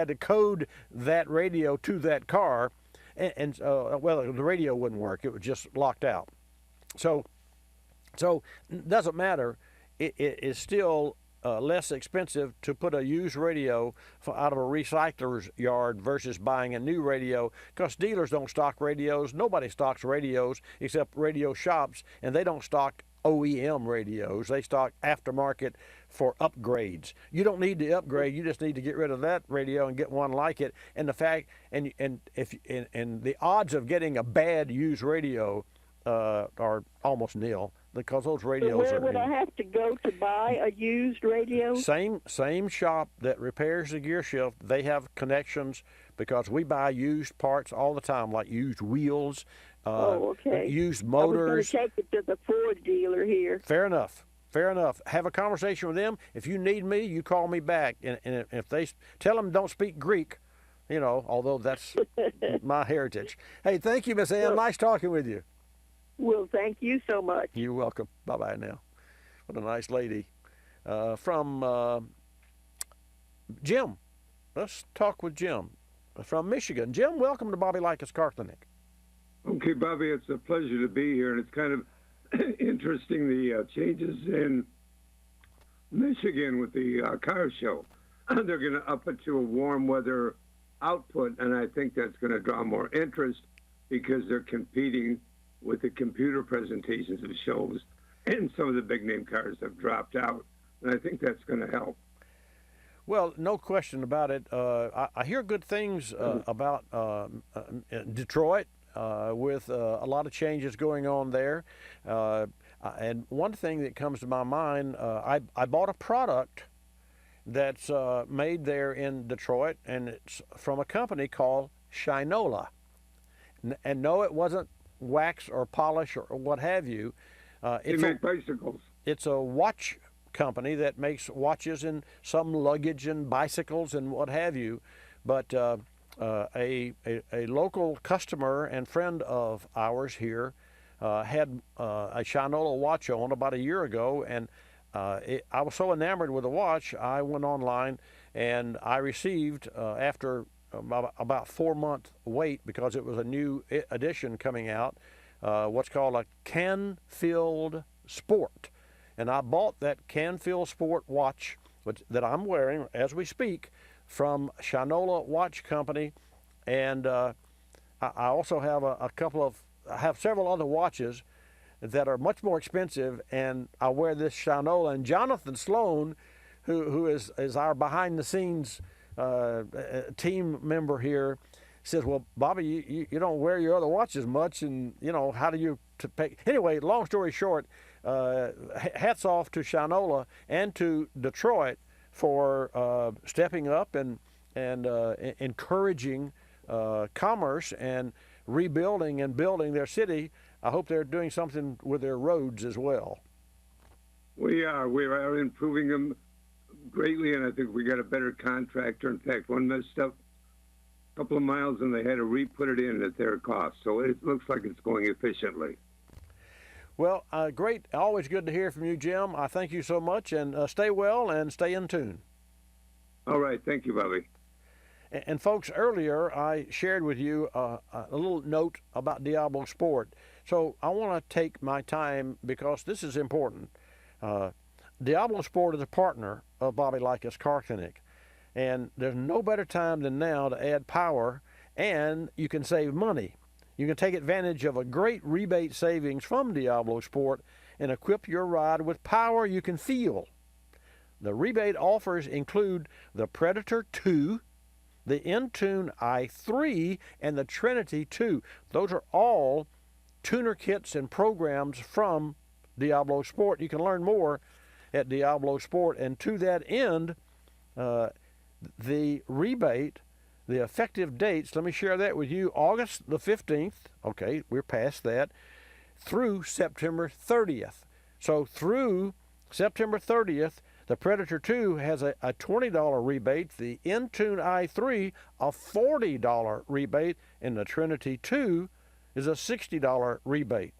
to code that radio to that car, and the radio wouldn't work. It was just locked out. So it doesn't matter. It is still less expensive to put a used radio out of a recycler's yard versus buying a new radio, because dealers don't stock radios. Nobody stocks radios except radio shops, and they don't stock OEM radios. They stock aftermarket for upgrades. You don't need to upgrade. You just need to get rid of that radio and get one like it. And the fact, and the odds of getting a bad used radio are almost nil, because those radios Where would I have to go to buy a used radio? Same shop that repairs the gear shift. They have connections, because we buy used parts all the time, like used wheels, used motors. I was going to take it to the Ford dealer here. Fair enough. Have a conversation with them. If you need me, you call me back. And if they tell them don't speak Greek, although that's my heritage. Hey, thank you, Miss Ann. Nice talking with you. Well, thank you so much. You're welcome. Bye-bye now. What a nice lady. From Jim. Let's talk with Jim from Michigan. Jim, welcome to Bobby Likis Car Clinic. Okay, Bobby, it's a pleasure to be here, and it's kind of interesting, the changes in Michigan with the car show. They're going to up it to a warm weather output, and I think that's going to draw more interest, because they're competing with the computer presentations of shows, and some of the big name cars have dropped out, and I think that's going to help. Well, no question about it. I hear good things about Detroit, with a lot of changes going on there. And one thing that comes to my mind, I bought a product that's made there in Detroit, and it's from a company called Shinola. And no, it wasn't wax or polish or what have you. They make bicycles. It's a watch company that makes watches and some luggage and bicycles and what have you. But a local customer and friend of ours here had a Shinola watch on about a year ago, and I was so enamored with the watch, I went online and I received, after about 4-month wait, because it was a new edition coming out, what's called a Canfield Sport. And I bought that Canfield Sport watch that I'm wearing as we speak from Shinola Watch Company. And I also have I have several other watches that are much more expensive, and I wear this Shinola. And Jonathan Sloan, who is our behind the scenes team member here, says, well, Bobby, you don't wear your other watches much, and how do you pay? Anyway, long story short, hats off to Shinola and to Detroit for stepping up and encouraging commerce and rebuilding and building their city, I hope they're doing something with their roads as well. We are improving them greatly, and I think we got a better contractor. In fact, one messed up a couple of miles, and they had to re-put it in at their cost. So it looks like it's going efficiently. Well, great. Always good to hear from you, Jim. I thank you so much, and stay well and stay in tune. All right. Thank you, Bobby. And folks, earlier I shared with you a little note about Diablo Sport. So I want to take my time because this is important. Diablo Sport is a partner of Bobby Likis Car Clinic. And there's no better time than now to add power, and you can save money. You can take advantage of a great rebate savings from Diablo Sport and equip your ride with power you can feel. The rebate offers include the Predator 2, the Intune i3, and the Trinity 2. Those are all tuner kits and programs from Diablo Sport. You can learn more at Diablo Sport. And to that end, the rebate, the effective dates, let me share that with you. August the 15th, okay, we're past that, through September 30th. So through September 30th, the Predator 2 has a $20 rebate, the Intune i3 a $40 rebate, and the Trinity 2 is a $60 rebate.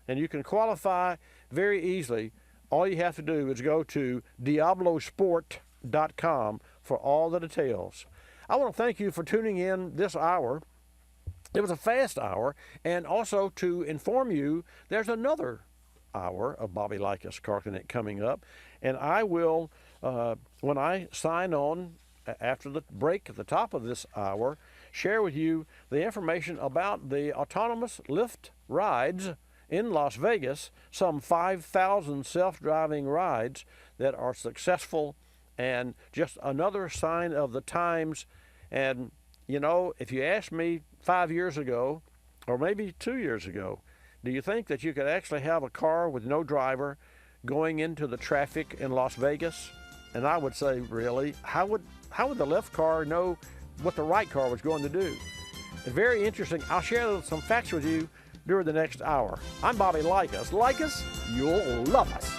And you can qualify very easily. All you have to do is go to diablosport.com for all the details. I want to thank you for tuning in this hour. It was a fast hour, and also to inform you there's another hour of Bobby Likis Car Clinic coming up, and I will, when I sign on after the break at the top of this hour, share with you the information about the autonomous Lyft rides in Las Vegas, some 5,000 self-driving rides that are successful, and just another sign of the times. And, you know, if you asked me 5 years ago, or maybe 2 years ago, do you think that you could actually have a car with no driver going into the traffic in Las Vegas? And I would say, really, how would the left car know what the right car was going to do? It's very interesting. I'll share some facts with you during the next hour. I'm Bobby Likis. Like us, you'll love us.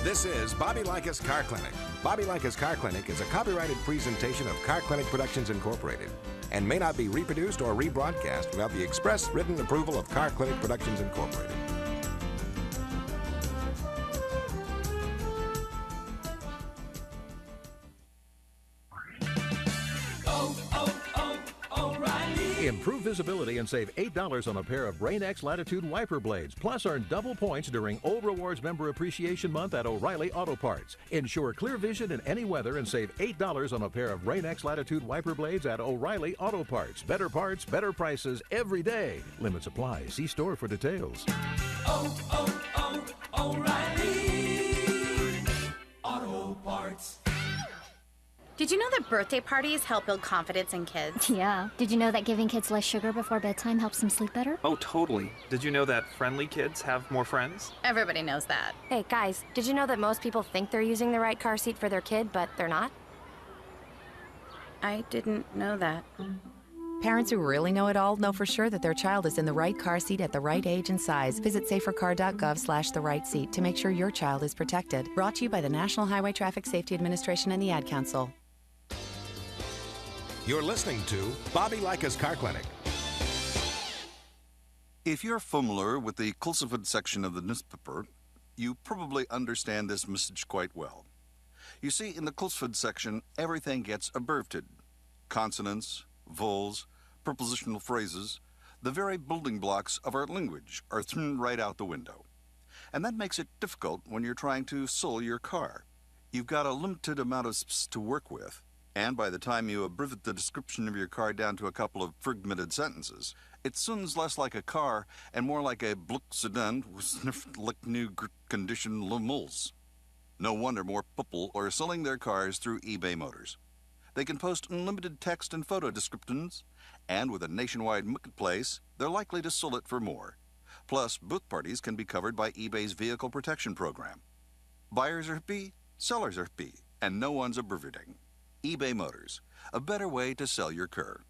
This is Bobby Likis Car Clinic. Bobby Likis Car Clinic is a copyrighted presentation of Car Clinic Productions Incorporated and may not be reproduced or rebroadcast without the express written approval of Car Clinic Productions Incorporated. Improve visibility and save $8 on a pair of Rain-X Latitude wiper blades. Plus, earn double points during Old Rewards Member Appreciation Month at O'Reilly Auto Parts. Ensure clear vision in any weather and save $8 on a pair of Rain-X Latitude wiper blades at O'Reilly Auto Parts. Better parts, better prices every day. Limits apply. See store for details. O'Reilly Auto Parts. Did you know that birthday parties help build confidence in kids? Yeah. Did you know that giving kids less sugar before bedtime helps them sleep better? Oh, totally. Did you know that friendly kids have more friends? Everybody knows that. Hey, guys, did you know that most people think they're using the right car seat for their kid, but they're not? I didn't know that. Parents who really know it all know for sure that their child is in the right car seat at the right age and size. Visit safercar.gov/the right seat to make sure your child is protected. Brought to you by the National Highway Traffic Safety Administration and the Ad Council. You're listening to Bobby Likis Car Clinic. If you're familiar with the Kulseford section of the newspaper, you probably understand this message quite well. You see, in the Kulseford section, everything gets abbreviated. Consonants, vowels, prepositional phrases, the very building blocks of our language are thrown right out the window. And that makes it difficult when you're trying to sell your car. You've got a limited amount of space to work with. And by the time you abbreviate the description of your car down to a couple of fragmented sentences, it sounds less like a car and more like a Bluck sedan with sniffed like new condition lemals. No wonder more people are selling their cars through eBay Motors. They can post unlimited text and photo descriptions, and with a nationwide marketplace, they're likely to sell it for more. Plus, both parties can be covered by eBay's Vehicle Protection Program. Buyers are happy, sellers are happy, and no one's abbreviating. eBay Motors, a better way to sell your car.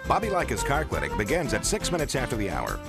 Bobby Likis Car Clinic begins at 6 minutes after the hour.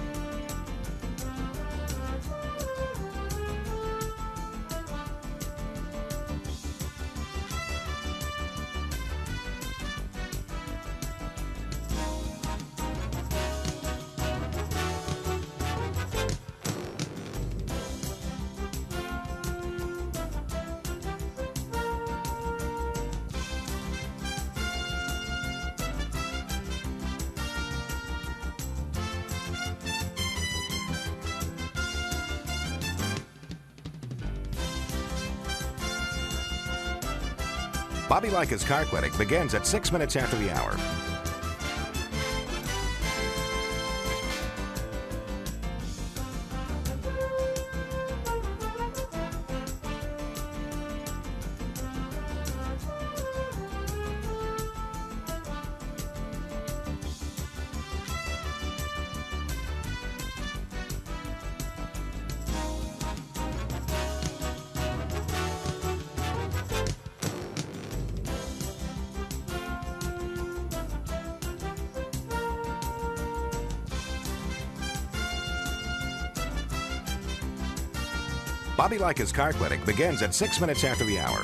Bobby Likis Car Clinic begins at 6 minutes after the hour. Bobby Likis Car Clinic begins at 6 minutes after the hour.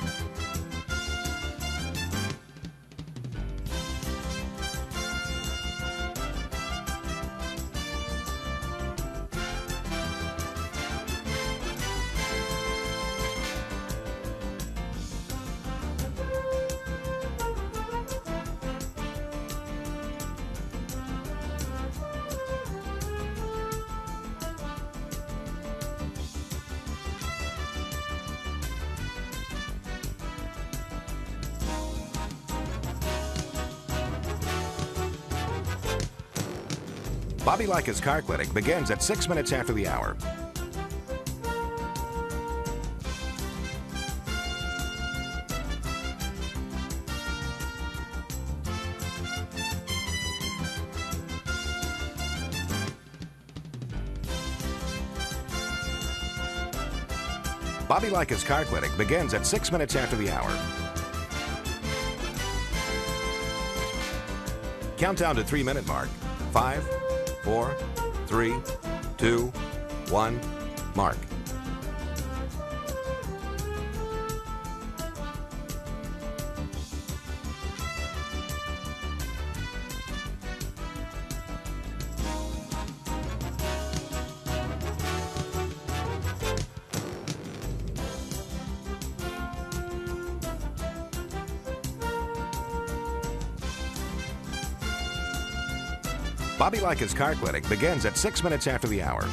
Bobby Likis Car Clinic begins at 6 minutes after the hour. Bobby Likis Car Clinic begins at 6 minutes after the hour. Countdown to 3-minute mark. 5, 4, 3, 2, 1, mark. Bobby Likis Car Clinic begins at 6 minutes after the hour.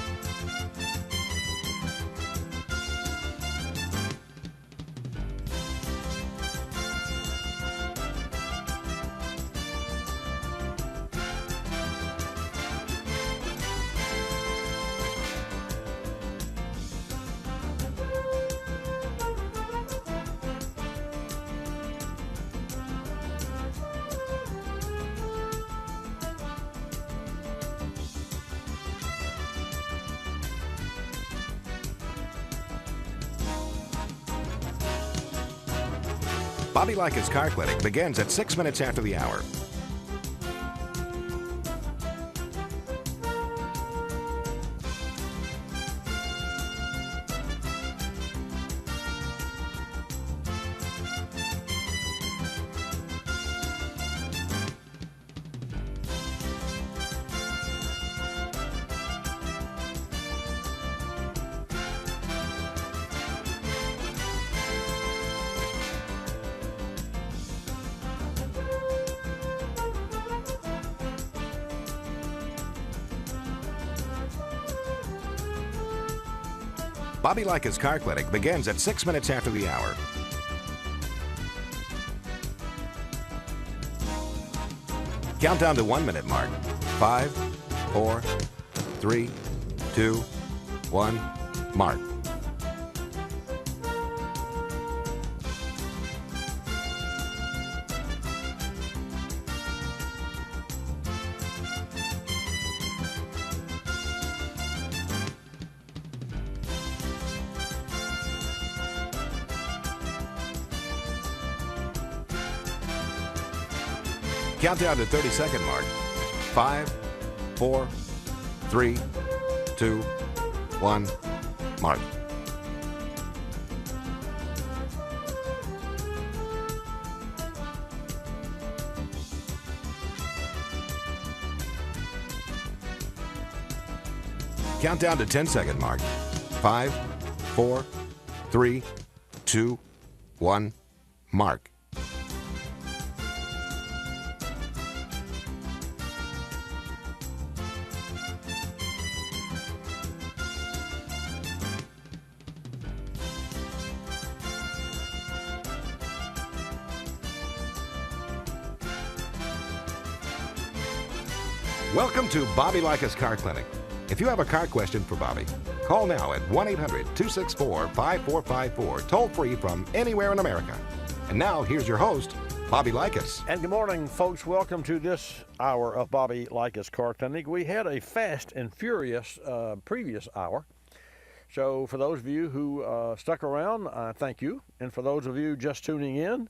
Bobby Likis Car Clinic begins at 6 minutes after the hour. Bobby Likis Car Clinic begins at 6 minutes after the hour. Countdown to 1-minute mark. 5, 4, 3, 2, 1, mark. Countdown to 30-second mark. 5, 4, 3, 2, 1, mark. Count down to 10-second mark. 5, 4, 3, 2, 1, mark. Welcome to Bobby Likis Car Clinic. If you have a car question for Bobby, call now at 1-800-264-5454, toll free from anywhere in America. And now, here's your host, Bobby Likis. And good morning, folks. Welcome to this hour of Bobby Likis Car Clinic. We had a fast and furious previous hour. So for those of you who stuck around, thank you. And for those of you just tuning in,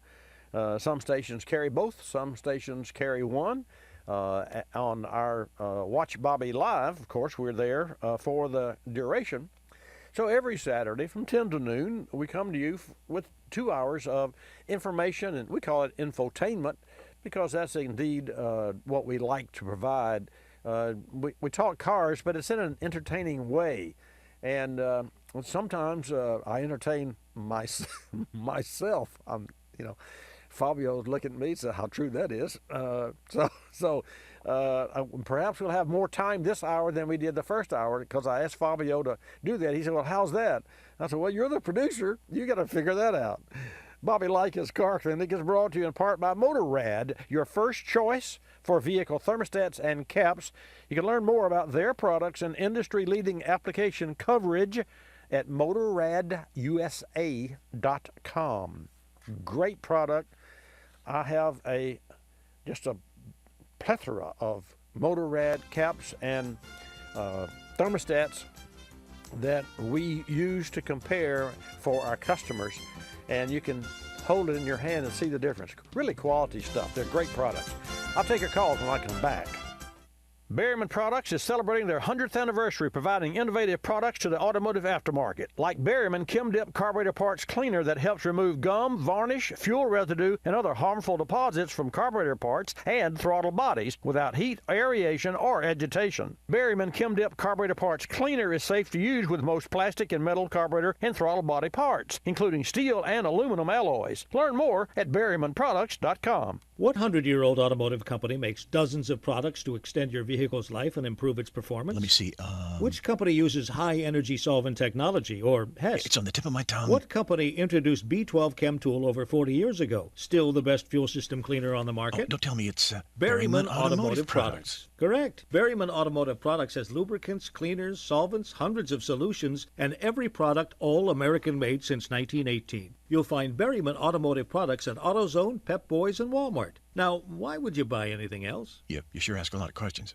some stations carry both, some stations carry one. On our Watch Bobby Live, of course, we're there for the duration. So every Saturday from 10 to noon, we come to you with 2 hours of information, and we call it infotainment because that's indeed what we like to provide. We talk cars, but it's in an entertaining way. And sometimes I entertain myself. Fabio's looking at me and said, how true that is. So perhaps we'll have more time this hour than we did the first hour because I asked Fabio to do that. He said, well, how's that? I said, well, you're the producer. You got to figure that out. Bobby Likis Car Clinic is brought to you in part by Motorrad, your first choice for vehicle thermostats and caps. You can learn more about their products and industry-leading application coverage at motorradusa.com. Great product. I have just a plethora of Motorrad caps and thermostats that we use to compare for our customers, and you can hold it in your hand and see the difference. Really quality stuff. They're great products. I'll take your calls when I come back. Berryman Products is celebrating their 100th anniversary, providing innovative products to the automotive aftermarket, like Berryman Chem-Dip carburetor parts cleaner that helps remove gum, varnish, fuel residue, and other harmful deposits from carburetor parts and throttle bodies without heat, aeration, or agitation. Berryman Chem-Dip carburetor parts cleaner is safe to use with most plastic and metal carburetor and throttle body parts, including steel and aluminum alloys. Learn more at berrymanproducts.com. What 100-year-old automotive company makes dozens of products to extend your vehicle's life and improve its performance? Let me see. Which company uses high-energy solvent technology, or HEST? It's on the tip of my tongue. What company introduced B12 Chem Tool over 40 years ago? Still the best fuel system cleaner on the market? Oh, don't tell me it's Berryman Automotive Products. Correct. Berryman Automotive Products has lubricants, cleaners, solvents, hundreds of solutions, and every product all American-made since 1918. You'll find Berryman Automotive Products at AutoZone, Pep Boys, and Walmart. Now, why would you buy anything else? Yeah, you sure ask a lot of questions.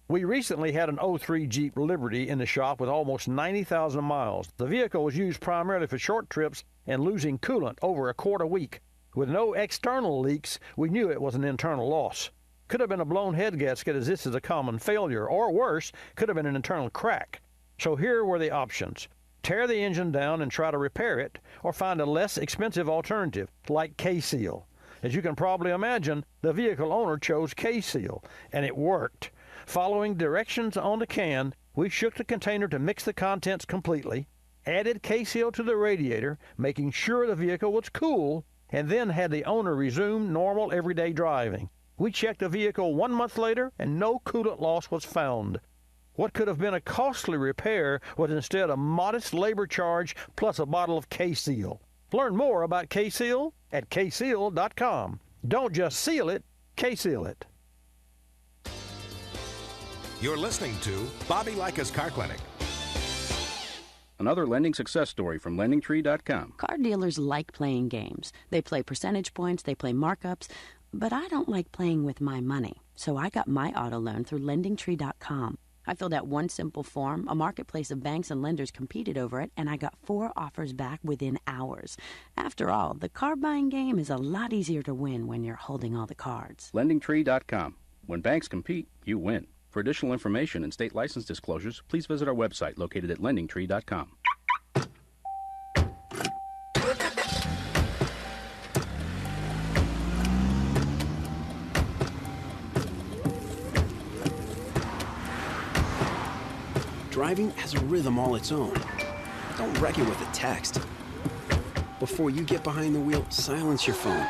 We recently had an 03 Jeep Liberty in the shop with almost 90,000 miles. The vehicle was used primarily for short trips and losing coolant over a quarter week. With no external leaks, we knew it was an internal loss. Could have been a blown head gasket, as this is a common failure, or worse, could have been an internal crack. So here were the options. Tear the engine down and try to repair it, or find a less expensive alternative, like K-Seal. As you can probably imagine, the vehicle owner chose K-Seal, and it worked. Following directions on the can, we shook the container to mix the contents completely, added K-Seal to the radiator, making sure the vehicle was cool, and then had the owner resume normal everyday driving. We checked the vehicle 1 month later, and no coolant loss was found. What could have been a costly repair was instead a modest labor charge plus a bottle of K-Seal. Learn more about K-Seal at kseal.com. Don't just seal it, K-Seal it. You're listening to Bobby Likis Car Clinic. Another lending success story from LendingTree.com. Car dealers like playing games. They play percentage points, they play markups, but I don't like playing with my money. So I got my auto loan through LendingTree.com. I filled out one simple form, a marketplace of banks and lenders competed over it, and I got 4 offers back within hours. After all, the car buying game is a lot easier to win when you're holding all the cards. LendingTree.com. When banks compete, you win. For additional information and state license disclosures, please visit our website located at lendingtree.com. Driving has a rhythm all its own. Don't wreck it with a text. Before you get behind the wheel, silence your phone.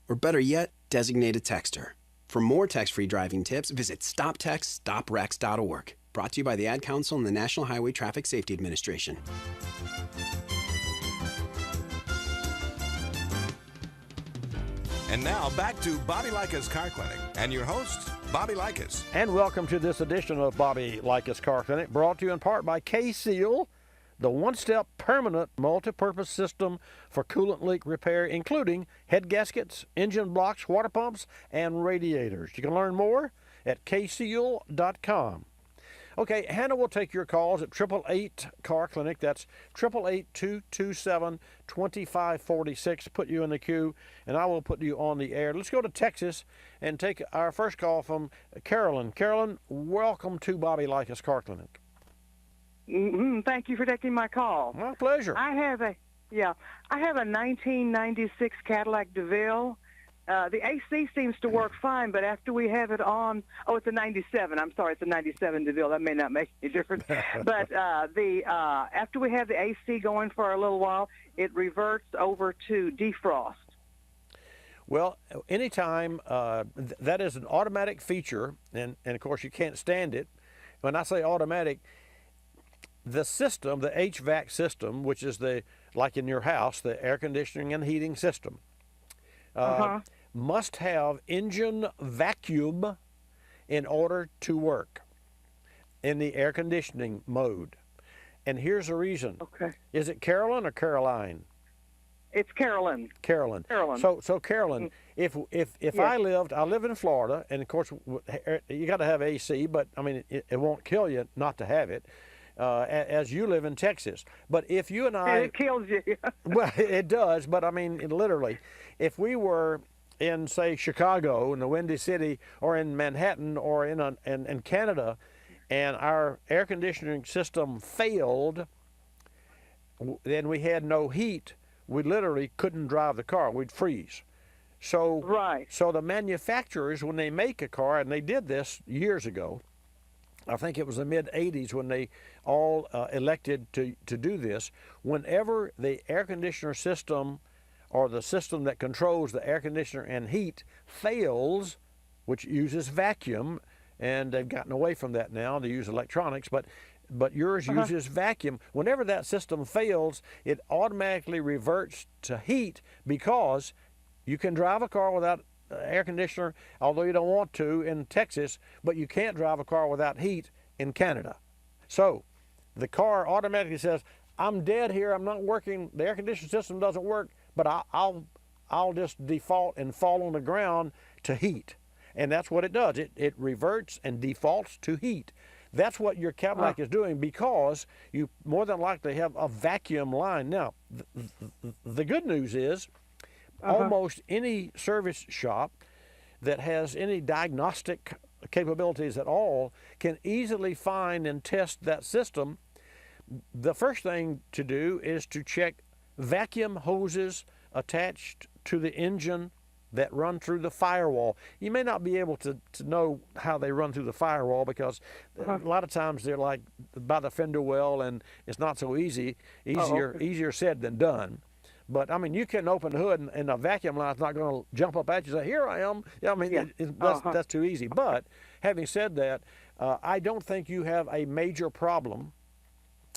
Or better yet, designate a texter. For more text-free driving tips, visit stoptextstoprex.org. Brought to you by the Ad Council and the National Highway Traffic Safety Administration. And now back to Bobby Likis Car Clinic and your host, Bobby Likis. And welcome to this edition of Bobby Likis Car Clinic, brought to you in part by K-Seal, the one-step permanent multi-purpose system for coolant leak repair, including head gaskets, engine blocks, water pumps, and radiators. You can learn more at kseal.com. Okay, Hannah will take your calls at 888 Car Clinic. That's 888-227-2546. Put you in the queue, and I will put you on the air. Let's go to Texas and take our first call from Carolyn. Carolyn, welcome to Bobby Likis Car Clinic. Thank you for taking my call. My pleasure. I have a 1996 Cadillac DeVille. The AC seems to work fine, but after we have it on, it's a 97. I'm sorry, it's a 97 DeVille. That may not make any difference. But after we have the AC going for a little while, it reverts over to defrost. Well, anytime, that is an automatic feature, and of course you can't stand it. When I say automatic, the system, the HVAC system, which is like in your house, the air conditioning and heating system, must have engine vacuum in order to work in the air conditioning mode. And here's the reason. Okay. Is it Carolyn or Caroline? It's Carolyn. Carolyn. So Carolyn, if Yes. I live in Florida, and of course you got to have AC, but I mean it won't kill you not to have it. As you live in Texas. But if you and I... It kills you. Well, it does, but I mean, literally, if we were in, say, Chicago, in the Windy City, or in Manhattan, or in Canada, and our air conditioning system failed, then we had no heat, we literally couldn't drive the car. We'd freeze. So the manufacturers, when they make a car, and they did this years ago, I think it was the mid-'80s when they all elected to do this. Whenever the air conditioner system or the system that controls the air conditioner and heat fails, which uses vacuum, and they've gotten away from that now, they use electronics, but yours uses vacuum. Whenever that system fails, it automatically reverts to heat, because you can drive a car without air conditioner, although you don't want to in Texas, but you can't drive a car without heat in Canada. So the car automatically says, I'm dead here, I'm not working, the air conditioning system doesn't work, but I'll just default and fall on the ground to heat. And that's what it does. It reverts and defaults to heat. That's what your Cadillac is doing, because you more than likely have a vacuum line. Now, the good news is, almost any service shop that has any diagnostic capabilities at all can easily find and test that system. The first thing to do is to check vacuum hoses attached to the engine that run through the firewall. You may not be able to know how they run through the firewall, because a lot of times they're like by the fender well, and it's not so easy. Easier said than done. But I mean, you can open the hood, and a vacuum line's not going to jump up at you and say, "Here I am." Yeah, I mean, that's too easy. But having said that, I don't think you have a major problem,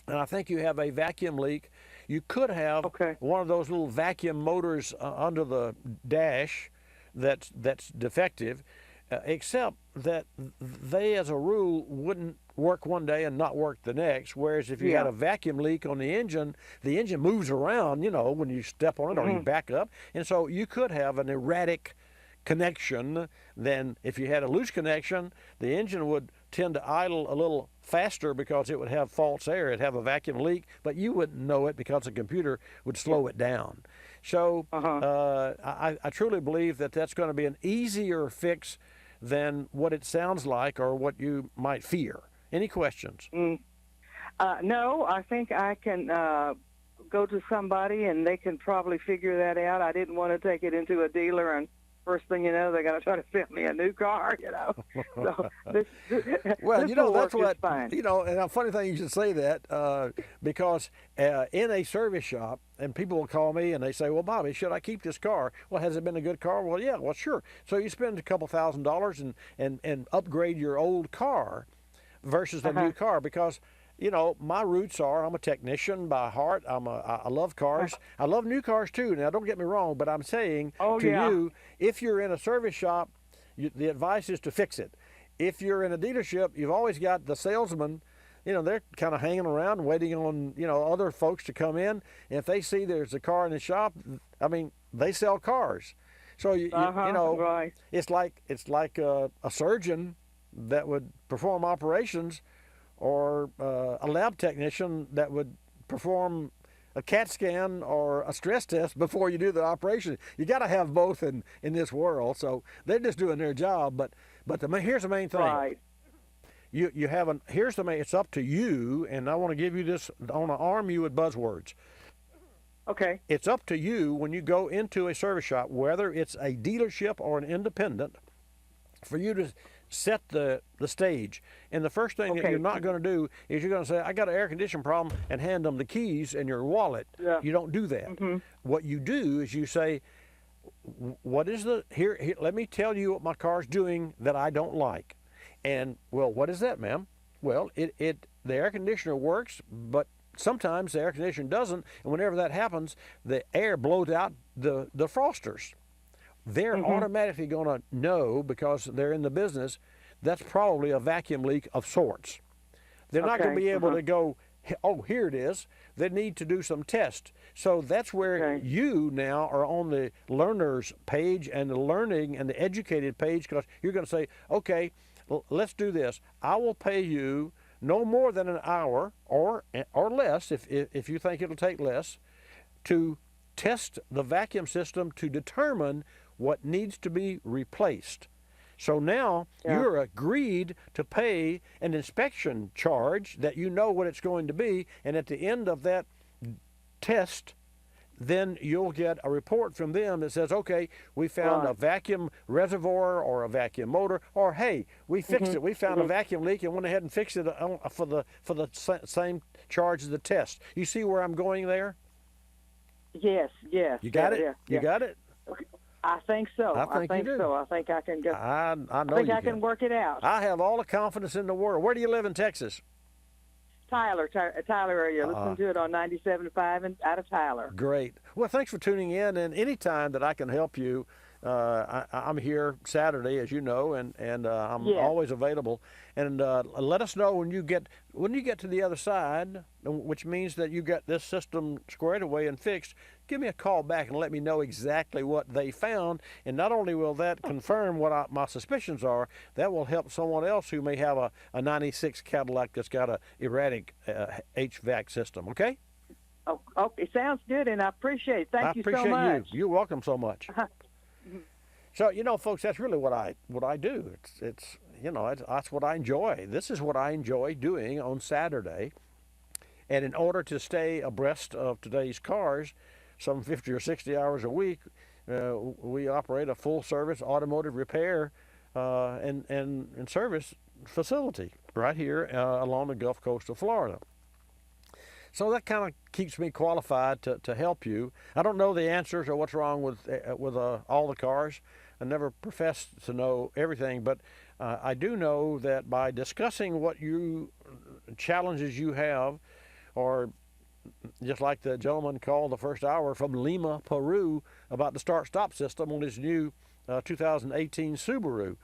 and I think you have a vacuum leak. You could have one of those little vacuum motors under the dash that's defective, except that they, as a rule, wouldn't work one day and not work the next. Whereas if you had a vacuum leak on the engine moves around, when you step on it or you back up. And so you could have an erratic connection. Then if you had a loose connection, the engine would tend to idle a little faster because it would have false air. It'd have a vacuum leak, but you wouldn't know it because the computer would slow it down. So I truly believe that that's going to be an easier fix than what it sounds like or what you might fear. Any questions? No, I think I can go to somebody and they can probably figure that out. I didn't want to take it into a dealer and first thing you know, they're going to try to sell me a new car, So well, this that's what, fine. And a funny thing you should say that because in a service shop, and people will call me and they say, well, Bobby, should I keep this car? Well, has it been a good car? Well, yeah, well, sure. So you spend a couple $1,000s and upgrade your old car versus a new car because, my roots are I'm a technician by heart. I love cars. I love new cars too. Now, don't get me wrong, but I'm saying you, if you're in a service shop, the advice is to fix it. If you're in a dealership, you've always got the salesman. They're kind of hanging around waiting on, other folks to come in. And if they see there's a car in the shop, they sell cars. So, right. it's like a surgeon that would perform operations or a lab technician that would perform a CAT scan or a stress test before you do the operation. You got to have both in this world. So they're just doing their job. But here's the main thing. Right. It's up to you, and I want to give you this, I want to arm you with buzzwords. Okay. It's up to you when you go into a service shop, whether it's a dealership or an independent, for you to set the stage. And the first thing that you're not going to do is you're going to say, I got an air conditioning problem, and hand them the keys and your wallet. Yeah. You don't do that. What you do is you say, what is here, let me tell you what my car's doing that I don't like. And, well, what is that, ma'am? Well, the air conditioner works, but sometimes the air conditioner doesn't, and whenever that happens, the air blows out the frosters. They're automatically going to know, because they're in the business, that's probably a vacuum leak of sorts. They're not going to be able to go, oh, here it is. They need to do some tests. So that's where you now are on the learner's page and the learning and the educated page, because you're going to say, okay, let's do this. I will pay you no more than an hour or less, if you think it'll take less, to test the vacuum system to determine what needs to be replaced. So now you're agreed to pay an inspection charge that you know what it's going to be, and at the end of that test, then you'll get a report from them that says, okay, we found a vacuum reservoir or a vacuum motor, or hey, we fixed it. We found a vacuum leak and went ahead and fixed it for the same charge as the test. You see where I'm going there? Yes. You got it? You got it? I think so. I think you do. So. I think I can get. I know I think I can work it out. I have all the confidence in the world. Where do you live in Texas? Tyler area. Listen to it on 97.5 and out of Tyler. Great. Well, thanks for tuning in. And anytime that I can help you, I'm here Saturday, as you know, and I'm always available. And let us know when you get to the other side, which means that you got this system squared away and fixed. Give me a call back and let me know exactly what they found. And not only will that confirm what my suspicions are, that will help someone else who may have a 96 Cadillac that's got a erratic HVAC system. Okay? Oh, it sounds good, and I appreciate it. Thank you so much. I appreciate you. You're welcome so much. So, folks, that's really what I do. It's that's what I enjoy. This is what I enjoy doing on Saturday. And in order to stay abreast of today's cars, some 50 or 60 hours a week, we operate a full-service automotive repair and service facility right here along the Gulf Coast of Florida. So that kind of keeps me qualified to help you. I don't know the answers or what's wrong with all the cars. I never professed to know everything, but I do know that by discussing what challenges you have, or just like the gentleman called the first hour from Lima, Peru, about the start-stop system on his new 2018 Subaru.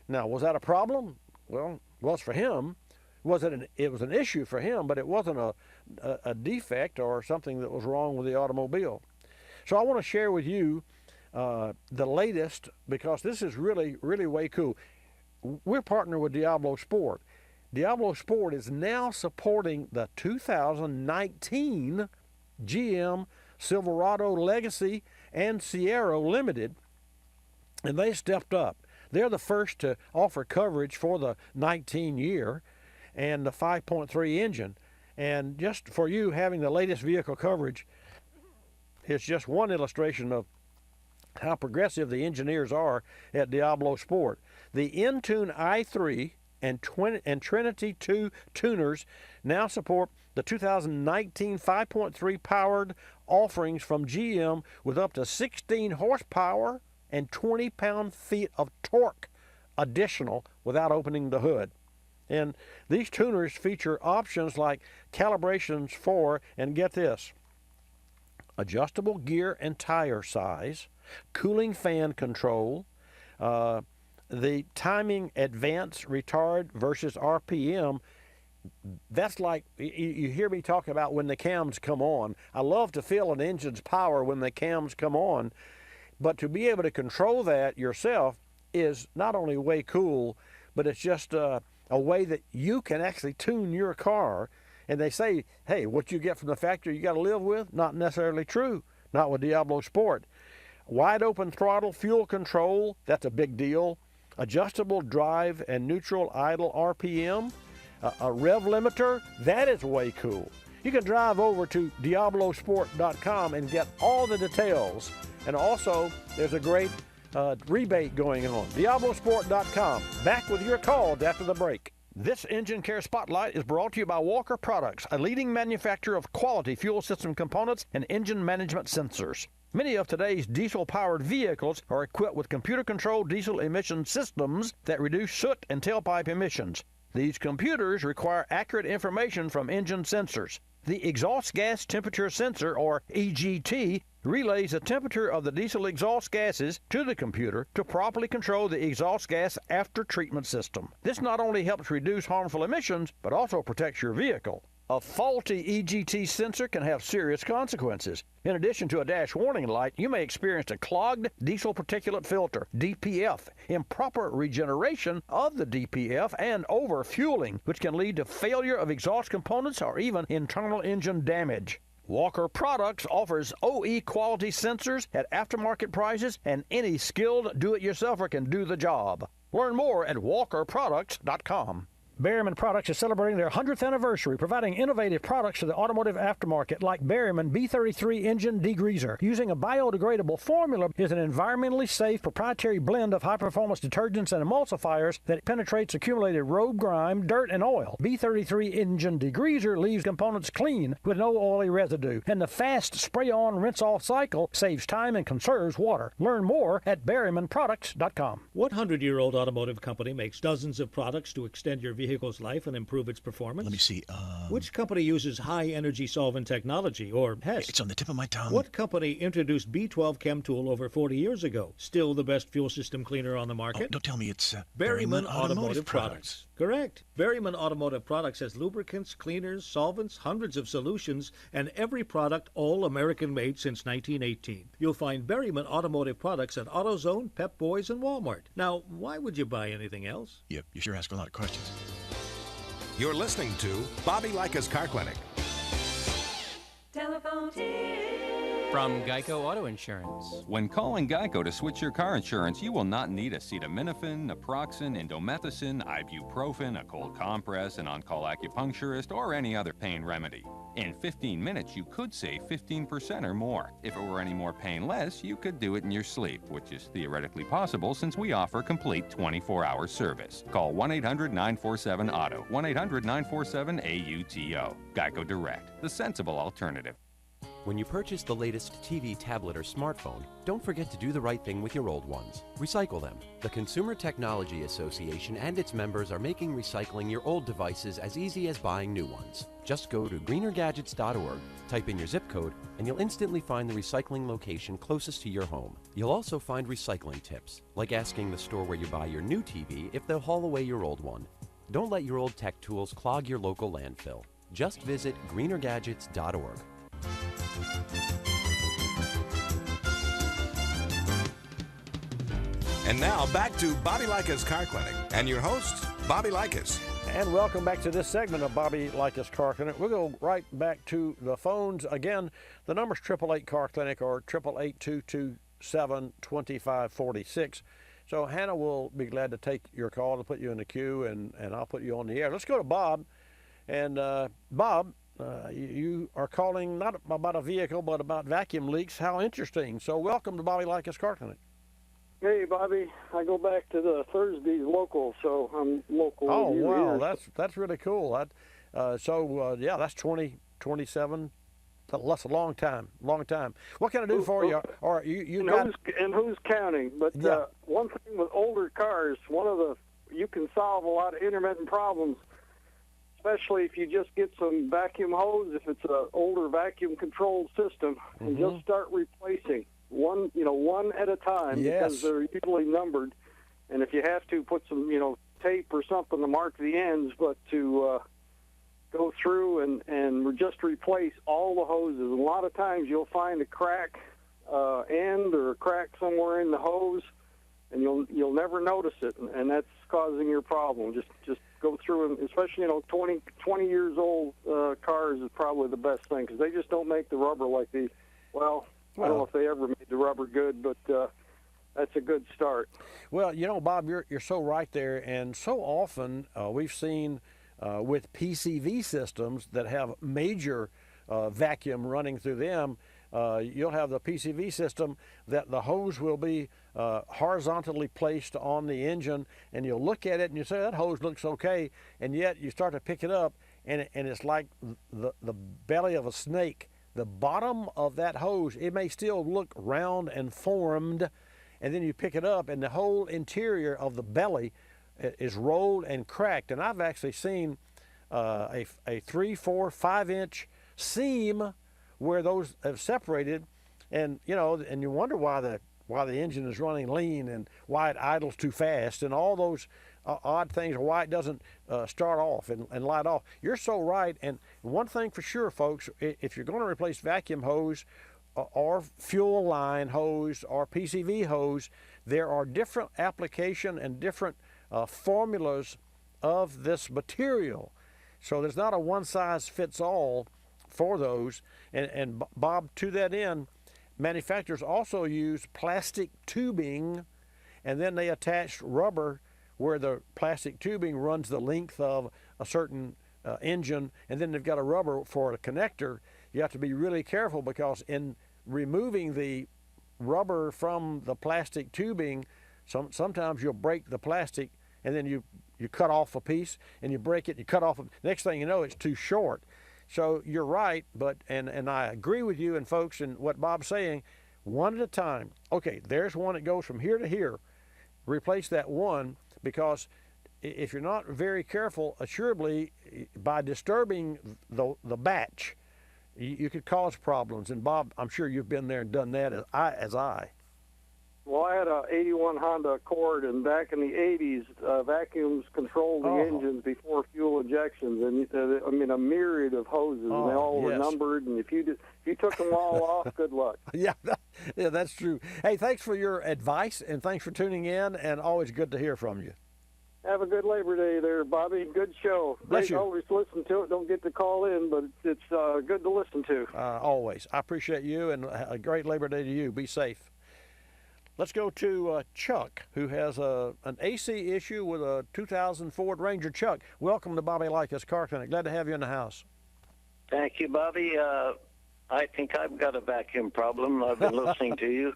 Now, was that a problem? Well, it was for him. It was an issue for him, but it wasn't a defect or something that was wrong with the automobile. So I want to share with you the latest, because this is really, really way cool. We're partnered with Diablo Sport. Diablo Sport is now supporting the 2019 GM Silverado Legacy and Sierra Limited, and they stepped up. They're the first to offer coverage for the 19 year and the 5.3 engine. And just for you, having the latest vehicle coverage is just one illustration of how progressive the engineers are at Diablo Sport. The Intune i3 and Trinity 2 tuners now support the 2019 5.3 powered offerings from GM with up to 16 horsepower and 20 pound-feet of torque additional without opening the hood. And these tuners feature options like calibrations for, and get this, adjustable gear and tire size, cooling fan control, the timing advance retard versus RPM. That's like, you hear me talk about when the cams come on. I love to feel an engine's power when the cams come on, but to be able to control that yourself is not only way cool, but it's just a way that you can actually tune your car. And they say, hey, what you get from the factory you got to live with? Not necessarily true. Not with Diablo Sport. Wide open throttle, fuel control, that's a big deal. Adjustable drive and neutral idle RPM. A rev limiter, that is way cool. You can drive over to diablosport.com and get all the details. And also, there's a great rebate going on. diablosport.com. Back with your calls after the break. This Engine Care Spotlight is brought to you by Walker Products, a leading manufacturer of quality fuel system components and engine management sensors. Many of today's diesel-powered vehicles are equipped with computer-controlled diesel emission systems that reduce soot and tailpipe emissions. These computers require accurate information from engine sensors. The exhaust gas temperature sensor, or EGT, relays the temperature of the diesel exhaust gases to the computer to properly control the exhaust gas after treatment system. This not only helps reduce harmful emissions, but also protects your vehicle. A faulty EGT sensor can have serious consequences. In addition to a dash warning light, you may experience a clogged diesel particulate filter, DPF, improper regeneration of the DPF, and overfueling, which can lead to failure of exhaust components or even internal engine damage. Walker Products offers OE quality sensors at aftermarket prices, and any skilled do-it-yourselfer can do the job. Learn more at walkerproducts.com. Berryman Products is celebrating their 100th anniversary, providing innovative products to the automotive aftermarket like Berryman B33 engine degreaser. Using a biodegradable formula is an environmentally safe proprietary blend of high-performance detergents and emulsifiers that penetrates accumulated road grime, dirt, and oil. B33 engine degreaser leaves components clean with no oily residue, and the fast spray-on, rinse-off cycle saves time and conserves water. Learn more at berrymanproducts.com. What 100-year-old automotive company makes dozens of products to extend your vehicle's life and improve its performance? Let me see. Which company uses high-energy solvent technology, or HEST? It's on the tip of my tongue. What company introduced B12 Chem Tool over 40 years ago? Still the best fuel system cleaner on the market? Oh, don't tell me it's Berryman Automotive Products. Correct. Berryman Automotive Products has lubricants, cleaners, solvents, hundreds of solutions, and every product all American-made since 1918. You'll find Berryman Automotive Products at AutoZone, Pep Boys, and Walmart. Now, why would you buy anything else? You sure ask a lot of questions. You're listening to Bobby Likis Car Clinic. Telephone tip. From Geico Auto Insurance. When calling Geico to switch your car insurance, you will not need acetaminophen, naproxen, indomethacin, ibuprofen, a cold compress, an on-call acupuncturist, or any other pain remedy. In 15 minutes, you could save 15% or more. If it were any more painless, you could do it in your sleep, which is theoretically possible since we offer complete 24-hour service. Call 1-800-947-AUTO, 1-800-947-AUTO. Geico Direct, the sensible alternative. When you purchase the latest TV, tablet, or smartphone, don't forget to do the right thing with your old ones. Recycle them. The Consumer Technology Association and its members are making recycling your old devices as easy as buying new ones. Just go to greenergadgets.org, type in your zip code, and you'll instantly find the recycling location closest to your home. You'll also find recycling tips, like asking the store where you buy your new TV if they'll haul away your old one. Don't let your old tech tools clog your local landfill. Just visit greenergadgets.org. And now back to Bobby Likis Car Clinic and your host, Bobby Likis. And welcome back to this segment of Bobby Likis Car Clinic. We'll go right back to the phones. Again, the number's 888 Car Clinic or 888-227-2546. So Hannah will be glad to take your call to put you in the queue, and I'll put you on the air. Let's go to Bob. And Bob, you are calling not about a vehicle, but about vacuum leaks. How interesting. So welcome to Bobby Likis Car Clinic. Hey, Bobby. I go back to the Thursdays local, so I'm local. Oh, with you wow. here. That's really cool. Yeah, that's 27. That's a long time. What can I do for you? Or you and got... who's counting? But Yeah. one thing with older cars, you can solve a lot of intermittent problems, especially if you just get some vacuum hose, if it's an older vacuum controlled system, and just start replacing one at a time, because they're usually numbered. And if you have to, put some tape or something to mark the ends, but to go through and just replace all the hoses. And a lot of times you'll find a crack end or a crack somewhere in the hose, and you'll never notice it, and that's causing your problem. Just go through, and especially 20 years old cars is probably the best thing, because they just don't make the rubber like these. Well, I don't know if they ever made the rubber good, but that's a good start. Well, Bob, you're so right there, and so often we've seen with PCV systems that have major vacuum running through them, you'll have the PCV system that the hose will be horizontally placed on the engine, and you'll look at it and you say, that hose looks okay, and yet you start to pick it up, and it's like the belly of a snake. The bottom of that hose, it may still look round and formed, and then you pick it up, and the whole interior of the belly is rolled and cracked. And I've actually seen a 3, 4, 5 inch seam where those have separated, and and you wonder why the engine is running lean and why it idles too fast and all those odd things, or why it doesn't start off and light off. You're so right. And one thing for sure, folks, if you're going to replace vacuum hose or fuel line hose or PCV hose, there are different application and different formulas of this material. So there's not a one-size-fits-all for those. And Bob, to that end, manufacturers also use plastic tubing, and then they attach rubber where the plastic tubing runs the length of a certain engine, and then they've got a rubber for a connector. You have to be really careful, because in removing the rubber from the plastic tubing, sometimes you'll break the plastic, and then you cut off a piece, and you break it, you cut off. Next thing you know, it's too short. So you're right, but and I agree with you and folks and what Bob's saying, one at a time. Okay, there's one that goes from here to here. Replace that one, because if you're not very careful, assuredly, by disturbing the batch, you could cause problems. And Bob, I'm sure you've been there and done that as I. Well, I had a 81 Honda Accord, and back in the 80s, vacuums controlled the engines before fuel injections, and a myriad of hoses, and they all were numbered. And if you took them all off, good luck. Yeah, that's true. Hey, thanks for your advice, and thanks for tuning in, and always good to hear from you. Have a good Labor Day there, Bobby. Good show. Bless you. Always listen to it. Don't get to call in, but it's good to listen to. Always. I appreciate you, and a great Labor Day to you. Be safe. Let's go to Chuck, who has an AC issue with a 2000 Ford Ranger. Chuck, welcome to Bobby Likis Car Clinic. Glad to have you in the house. Thank you, Bobby. I think I've got a vacuum problem. I've been listening to you.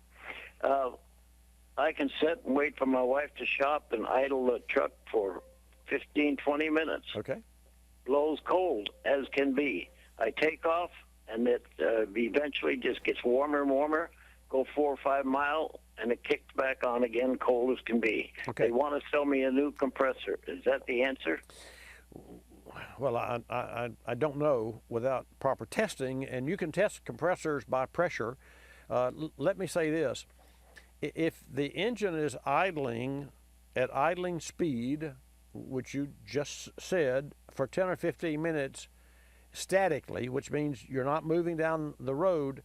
I can sit and wait for my wife to shop and idle the truck for 15, 20 minutes. Okay. Blows cold as can be. I take off, and it eventually just gets warmer and warmer, go 4 or 5 miles, and it kicks back on again, cold as can be. Okay. They want to sell me a new compressor. Is that the answer? Well, I don't know without proper testing, and you can test compressors by pressure. Let me say this. If the engine is idling at idling speed, which you just said, for 10 or 15 minutes statically, which means you're not moving down the road,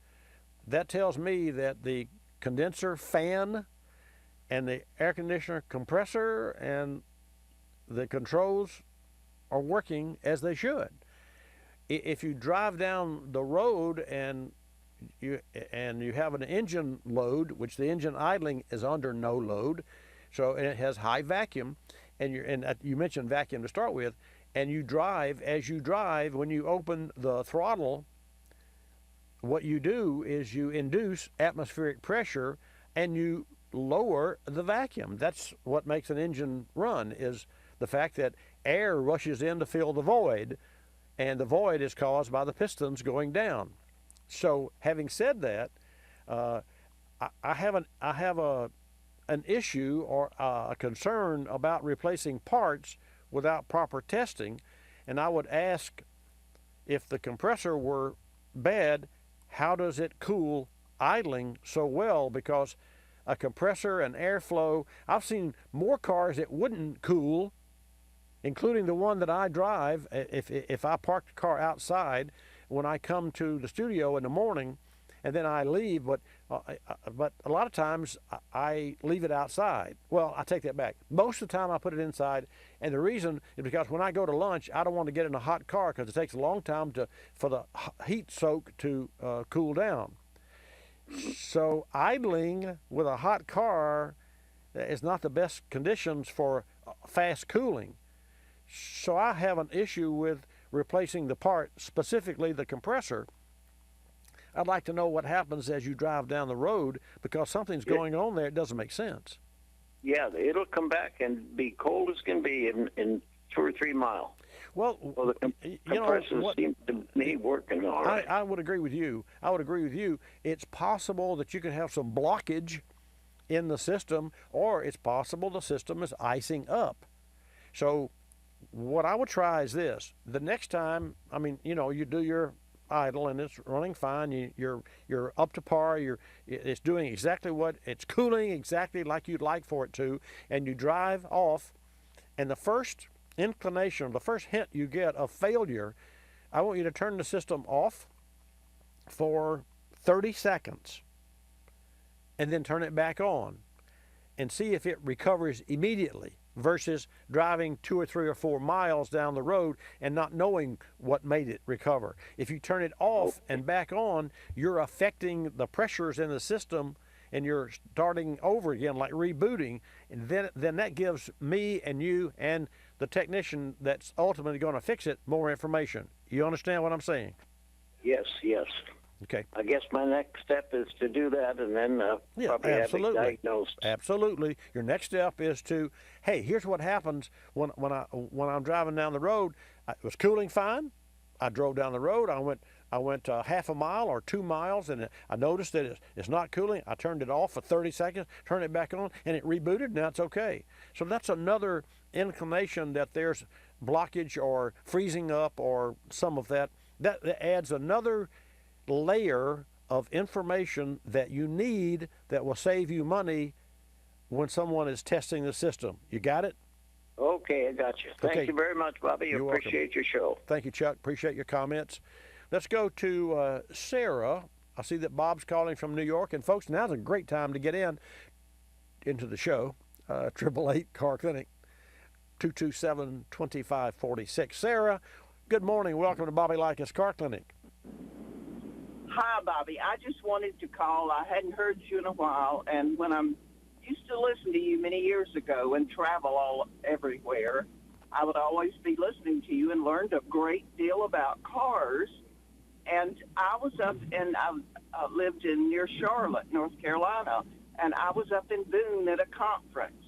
that tells me that the condenser fan and the air conditioner compressor and the controls are working as they should. If you drive down the road and you have an engine load, which the engine idling is under no load, So, and it has high vacuum, and you mentioned vacuum to start with, and you drive, as you drive, when you open the throttle, what you do is you induce atmospheric pressure and you lower the vacuum. That's what makes an engine run, is the fact that air rushes in to fill the void, and the void is caused by the pistons going down. So having said that, I have an issue or a concern about replacing parts without proper testing, and I would ask, if the compressor were bad, how does it cool idling so well? Because a compressor and airflow, I've seen more cars that wouldn't cool, including the one that I drive. If I park the car outside when I come to the studio in the morning and then I leave, but a lot of times I leave it outside. Well, I take that back. Most of the time I put it inside, and the reason is because when I go to lunch, I don't want to get in a hot car because it takes a long time for the heat soak to cool down. So idling with a hot car is not the best conditions for fast cooling. So I have an issue with replacing the part, specifically the compressor. I'd like to know what happens as you drive down the road, because something's going on there. It doesn't make sense. Yeah, it'll come back and be cold as can be in 2 or 3 miles. Well, the compressor seems to be working all right. I would agree with you. It's possible that you can have some blockage in the system, or it's possible the system is icing up. So what I would try is this. The next time, you do your idle and it's running fine, you're up to par, it's doing exactly what it's cooling exactly like you'd like for it to, and you drive off, and the first inclination, the first hint you get of failure, I want you to turn the system off for 30 seconds and then turn it back on and see if it recovers immediately, versus driving 2 or 3 or 4 miles down the road and not knowing what made it recover. If you turn it off and back on, you're affecting the pressures in the system and you're starting over again, like rebooting, and then that gives me and you and the technician that's ultimately going to fix it more information. You understand what I'm saying? Yes. Okay. I guess my next step is to do that, and then probably have it diagnosed. Absolutely. Your next step is to, hey, here's what happens when I'm driving down the road. It was cooling fine. I drove down the road. I went half a mile or 2 miles, and I noticed that it's not cooling. I turned it off for 30 seconds, turned it back on, and it rebooted. Now it's okay. So that's another inclination that there's blockage or freezing up or some of that. That adds another layer of information that you need that will save you money when someone is testing the system. You got it? Okay, I got you. Thank you very much, Bobby. You're appreciate your show. Thank you, Chuck. Appreciate your comments. Let's go to Sarah. I see that Bob's calling from New York. And folks, now's a great time to get into the show. 888 Car Clinic, 227-2546. Sarah, good morning. Welcome to Bobby Likis Car Clinic. Hi, Bobby. I just wanted to call. I hadn't heard you in a while, and when I used to listen to you many years ago and travel everywhere, I would always be listening to you and learned a great deal about cars. And I was up, and I lived near Charlotte, North Carolina, and I was up in Boone at a conference.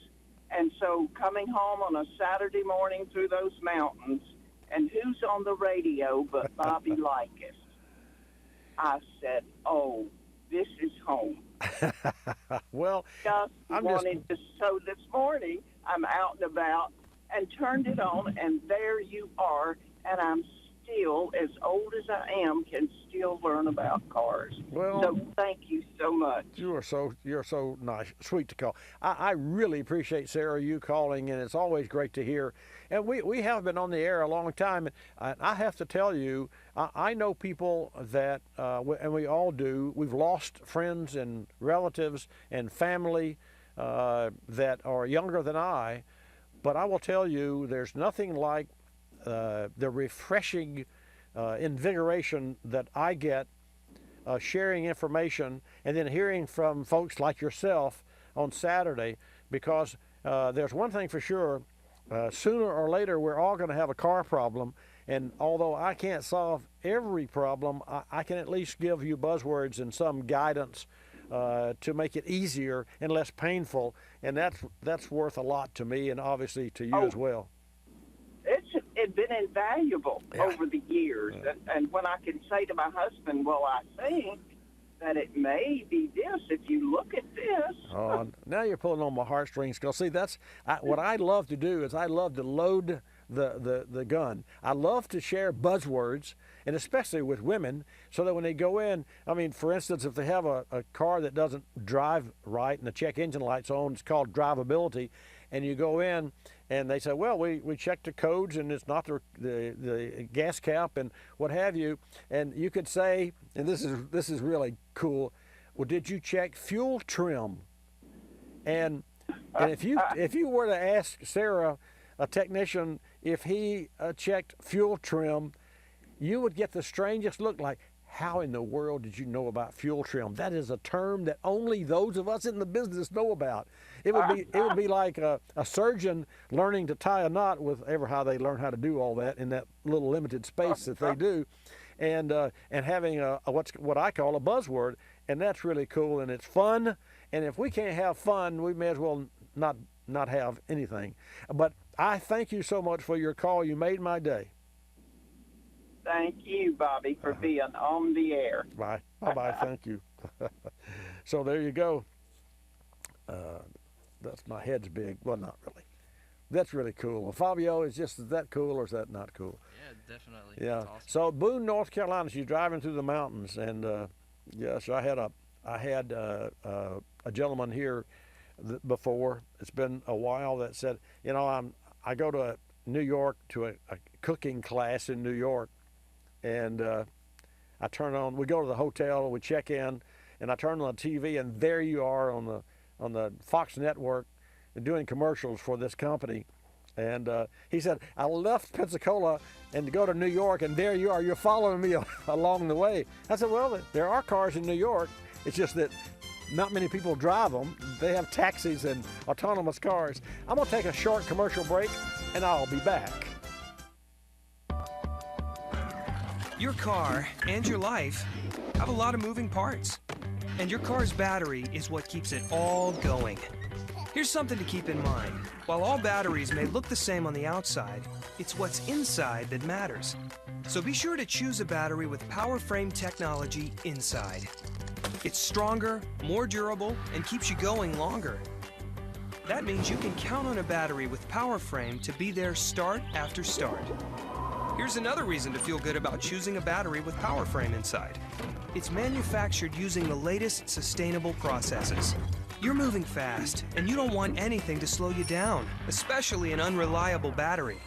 And so coming home on a Saturday morning through those mountains, and who's on the radio but Bobby Likis? I said, oh, this is home. Well, so this morning I'm out and about and turned it on, and there you are, and I'm still, as old as I am, can still learn about cars. Well, so thank you so much. You're so nice, sweet to call. I really appreciate, Sarah, you calling, and it's always great to hear. And we have been on the air a long time, and I have to tell you, I know people that, and we all do, we've lost friends and relatives and family that are younger than I, but I will tell you, there's nothing like the refreshing invigoration that I get sharing information and then hearing from folks like yourself on Saturday, because there's one thing for sure. Sooner or later, we're all going to have a car problem. And although I can't solve every problem, I can at least give you buzzwords and some guidance to make it easier and less painful. And that's worth a lot to me and obviously to you as well. It's been invaluable over the years. And when I can say to my husband, well, I think that it may be this if you look at this. Oh, now you're pulling on my heartstrings. Because, see, that's what I love to do is I love to load the gun. I love to share buzzwords, and especially with women, so that when they go in, I mean, for instance, if they have a car that doesn't drive right and the check engine light's on, it's called drivability, and you go in and they say, well, we checked the codes and it's not the gas cap and what have you, and you could say, and this is really cool, well, did you check fuel trim? And if you were to ask Sarah, a technician, if he checked fuel trim, you would get the strangest look, like, how in the world did you know about fuel trim? That is a term that only those of us in the business know about. It would be like a surgeon learning to tie a knot, with ever how they learn how to do all that in that little limited space that they do, and having what I call a buzzword, and that's really cool and it's fun. And if we can't have fun, we may as well not have anything. But I thank you so much for your call. You made my day. Thank you, Bobby, for being on the air. Bye. Bye-bye. Thank you. So there you go. That's, my head's big. Well, not really. That's really cool. Well, Fabio, is that cool or is that not cool? Yeah, definitely. Yeah. Awesome. So Boone, North Carolina, she's driving through the mountains, and yes, I had a gentleman here before. It's been a while, that said, I go to New York to a cooking class in New York, and we go to the hotel, we check in, and I turn on the TV, and there you are on the Fox network doing commercials for this company. And he said, I left Pensacola and to go to New York, and there you are, you're following me along the way. I said, well, there are cars in New York. It's just that not many people drive them. They have taxis and autonomous cars. I'm going to take a short commercial break, and I'll be back. Your car and your life have a lot of moving parts, and your car's battery is what keeps it all going. Here's something to keep in mind. While all batteries may look the same on the outside, it's what's inside that matters. So be sure to choose a battery with power frame technology inside. It's stronger, more durable, and keeps you going longer. That means you can count on a battery with power frame to be there start after start. Here's another reason to feel good about choosing a battery with power frame inside. It's manufactured using the latest sustainable processes. You're moving fast, and you don't want anything to slow you down, especially an unreliable battery.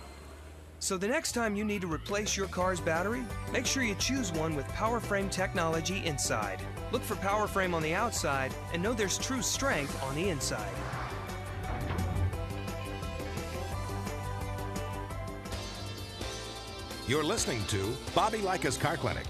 So the next time you need to replace your car's battery, make sure you choose one with power frame technology inside. Look for power frame on the outside, and know there's true strength on the inside. You're listening to Bobby Likis Car Clinic.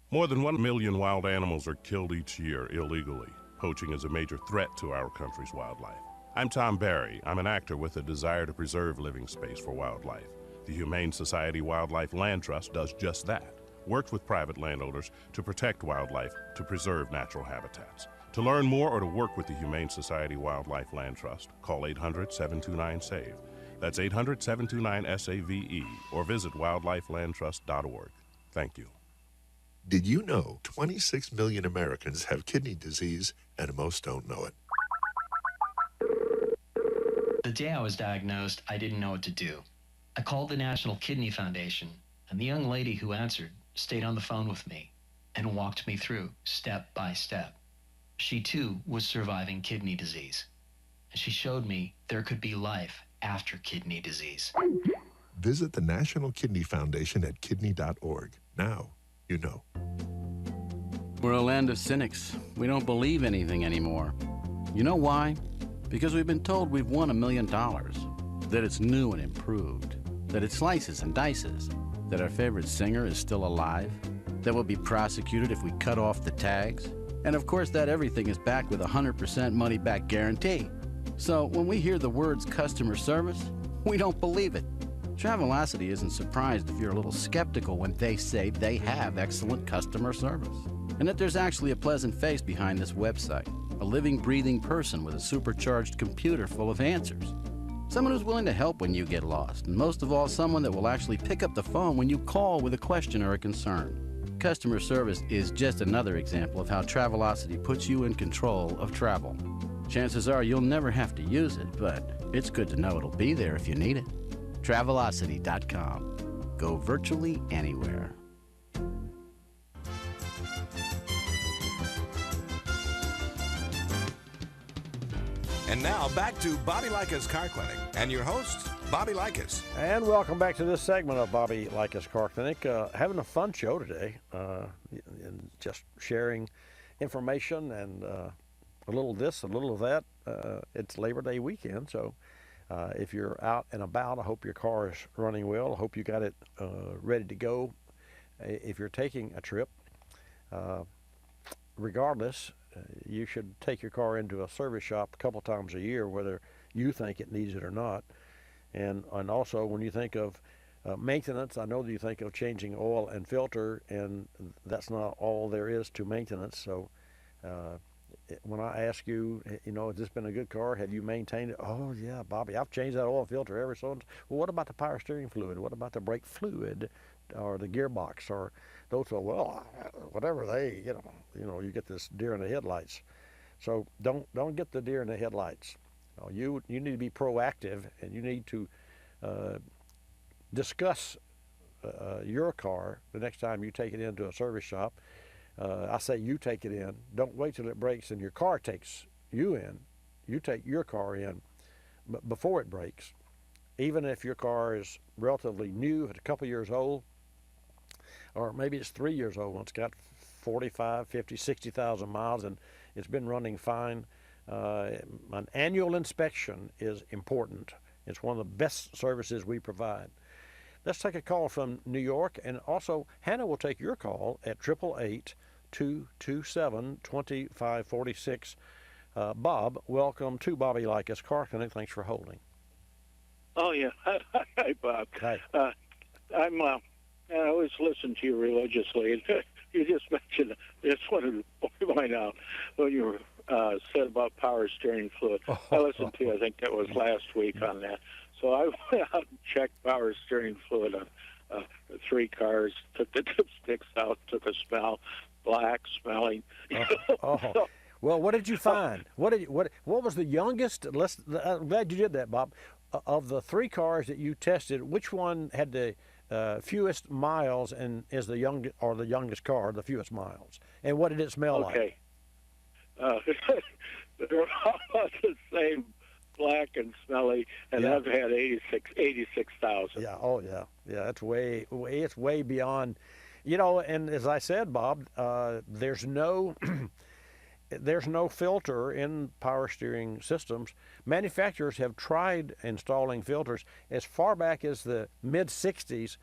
More than 1 million wild animals are killed each year illegally. Poaching is a major threat to our country's wildlife. I'm Tom Barry. I'm an actor with a desire to preserve living space for wildlife. The Humane Society Wildlife Land Trust does just that. Works with private landowners to protect wildlife, to preserve natural habitats. To learn more or to work with the Humane Society Wildlife Land Trust, call 800-729-SAVE. That's 800-729-SAVE, or visit wildlifelandtrust.org. Thank you. Did you know 26 million Americans have kidney disease and most don't know it? The day I was diagnosed, I didn't know what to do. I called the National Kidney Foundation, and the young lady who answered stayed on the phone with me and walked me through step by step. She too was surviving kidney disease, and she showed me there could be life after kidney disease. Visit the National Kidney Foundation at kidney.org. Now you know. We're a land of cynics. We don't believe anything anymore. You know why? Because we've been told we've won $1 million, that it's new and improved, that it slices and dices, that our favorite singer is still alive, that we'll be prosecuted if we cut off the tags, And of course, that everything is backed with a 100% money-back guarantee. So when we hear the words customer service, we don't believe it. Travelocity isn't surprised if you're a little skeptical when they say they have excellent customer service, and that there's actually a pleasant face behind this website, a living, breathing person with a supercharged computer full of answers. Someone who's willing to help when you get lost, and most of all, someone that will actually pick up the phone when you call with a question or a concern. Customer service is just another example of how Travelocity puts you in control of travel. Chances are you'll never have to use it, but it's good to know it'll be there if you need it. Travelocity.com. Go virtually anywhere. And now back to Bobby Likis Car Clinic and your host, Bobby Likis. And welcome back to this segment of Bobby Likis Car Clinic. Having a fun show today, and just sharing information and a little this, a little of that. It's Labor Day weekend, so if you're out and about, I hope your car is running well. I hope you got it ready to go. If you're taking a trip, regardless, you should take your car into a service shop a couple times a year, whether you think it needs it or not. And also, when you think of maintenance, I know that you think of changing oil and filter, and that's not all there is to maintenance. So when I ask you, has this been a good car? Have you maintained it? Oh, yeah, Bobby, I've changed that oil filter ever so. Well, what about the power steering fluid? What about the brake fluid or the gearbox or those? Well, whatever you get this deer in the headlights. So don't get the deer in the headlights. You need to be proactive, and you need to discuss your car the next time you take it into a service shop. I say you take it in. Don't wait till it breaks and your car takes you in. You take your car in before it breaks. Even if your car is relatively new, it's a couple years old, or maybe it's 3 years old and it's got 45, 50, 60,000 miles and it's been running fine. An annual inspection is important. It's one of the best services we provide. Let's take a call from New York, and also Hannah will take your call at 888-227-2546. Bob, welcome to Bobby Likis Car Clinic. Thanks for holding. Oh, yeah. Hi, Bob. Hi. I always listen to you religiously. You just mentioned, I just wanted to point out when you said about power steering fluid. I listened to you, I think that was last week on that. So I went out and checked power steering fluid on 3 cars, took the dipsticks out, took a smell, black smelling. Well, what did you find? What was the youngest? I'm glad you did that, Bob. Of the 3 cars that you tested, which one had the fewest miles and is the youngest car, the fewest miles? And what did it smell like? They're all the same, black and smelly, and I've had 86,000. Yeah. Oh, yeah. Yeah. It's way beyond, and as I said, Bob, there's no filter in power steering systems. Manufacturers have tried installing filters as far back as the mid-'60s.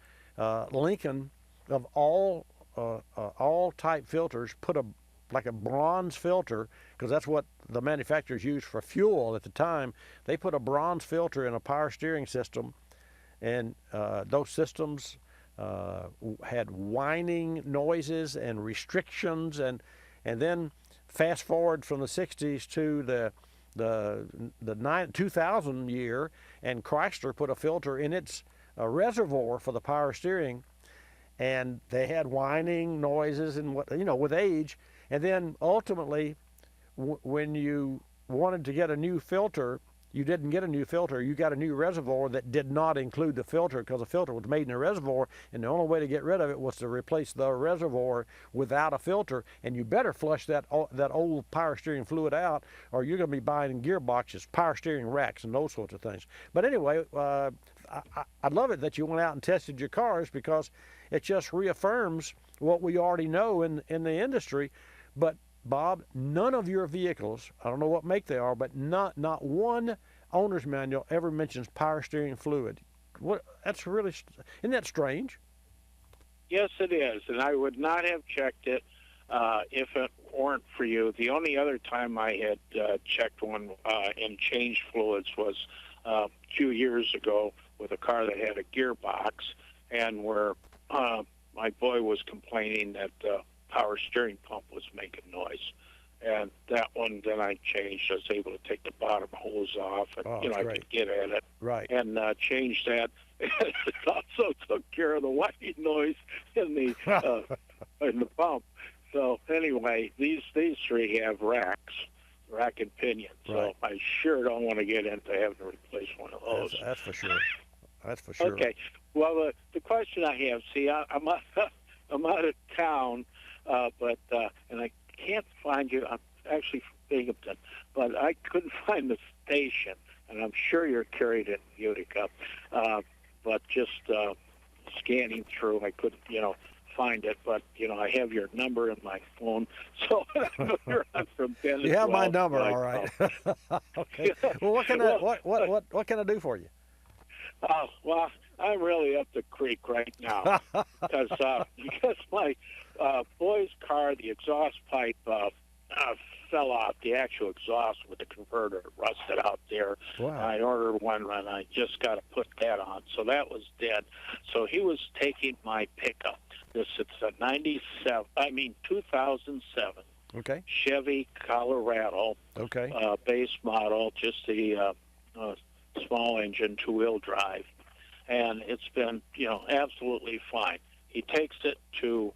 Lincoln, of all type filters, put a bronze filter, because that's what the manufacturers used for fuel at the time. They put a bronze filter in a power steering system, and those systems had whining noises and restrictions, and then fast forward from the 60s to the 2000 year, and Chrysler put a filter in its reservoir for the power steering, and they had whining noises and with age. And then ultimately, when you wanted to get a new filter, you didn't get a new filter. You got a new reservoir that did not include the filter, because the filter was made in a reservoir, and the only way to get rid of it was to replace the reservoir without a filter. And you better flush that old power steering fluid out, or you're going to be buying gearboxes, power steering racks, and those sorts of things. But anyway, I love it that you went out and tested your cars, because it just reaffirms what we already know in the industry. But Bob, none of your vehicles, I don't know what make they are, but not one owner's manual ever mentions power steering fluid. Isn't that strange? Yes, it is, and I would not have checked it if it weren't for you, the only other time I had checked one and changed fluids was a few years ago with a car that had a gearbox, and where my boy was complaining that the power steering pump was making noise. And that one, then I changed. I was able to take the bottom hose off, and I could get at it. Right. And changed that. It also took care of the whining noise in the pump. So anyway, these three have rack and pinion. So I sure don't want to get into having to replace one of those. That's for sure. That's for sure. Okay. Well, the question I have, see, I'm out of town, but and I can't find you. I'm actually from Binghamton, but I couldn't find the station, and I'm sure you're carried in Utica. But just scanning through, I couldn't, find it. But I have your number in my phone, so you're not from Bennett. You have my number, all right. Okay. Well, what can I do for you? Well, I'm really up the creek right now because my boy's car, the exhaust pipe fell off. The actual exhaust with the converter rusted out there. Wow. I ordered one, and I just got to put that on. So that was dead. So he was taking my pickup. It's a 2007. Okay. Chevy Colorado. Okay. Base model, just the small engine, two-wheel drive, and it's been absolutely fine. He takes it to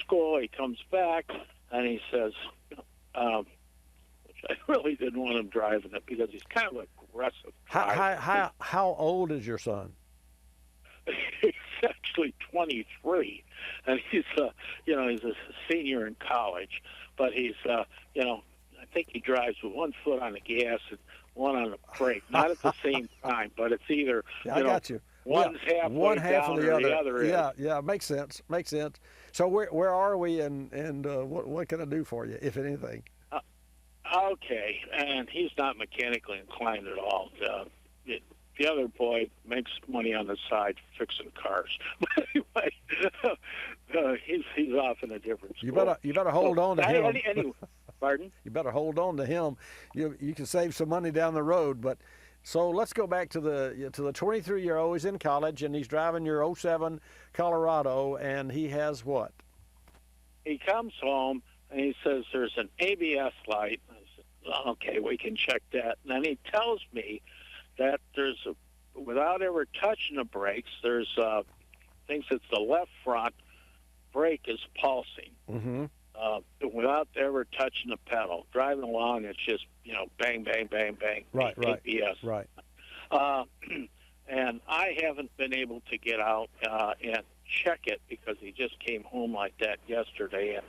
school. He comes back and he says, which I really didn't want him driving it because he's kind of aggressive. How old is your son? He's actually 23, and he's he's a senior in college, but he's I think he drives with one foot on the gas and one on the brake, not at the same time, but it's either I got you. One's halfway one half down of the or other. the other is. Yeah, makes sense. So where are we, and what can I do for you, if anything? Okay, and he's not mechanically inclined at all. The other boy makes money on the side fixing cars. But anyway, he's off in a different school. You better hold on to him. Anyway, pardon? You better hold on to him. You can save some money down the road. But so let's go back to the 23-year-old. He's in college and he's driving your 07 Colorado, and he has what? He comes home and he says there's an ABS light. I said, okay, we can check that. And then he tells me that without ever touching the brakes, thinks it's the left front brake is pulsing. Mm-hmm. Without ever touching the pedal. Driving along, it's just, bang, bang, bang, bang. Right. ABS. Right. And I haven't been able to get out and check it because he just came home like that yesterday, and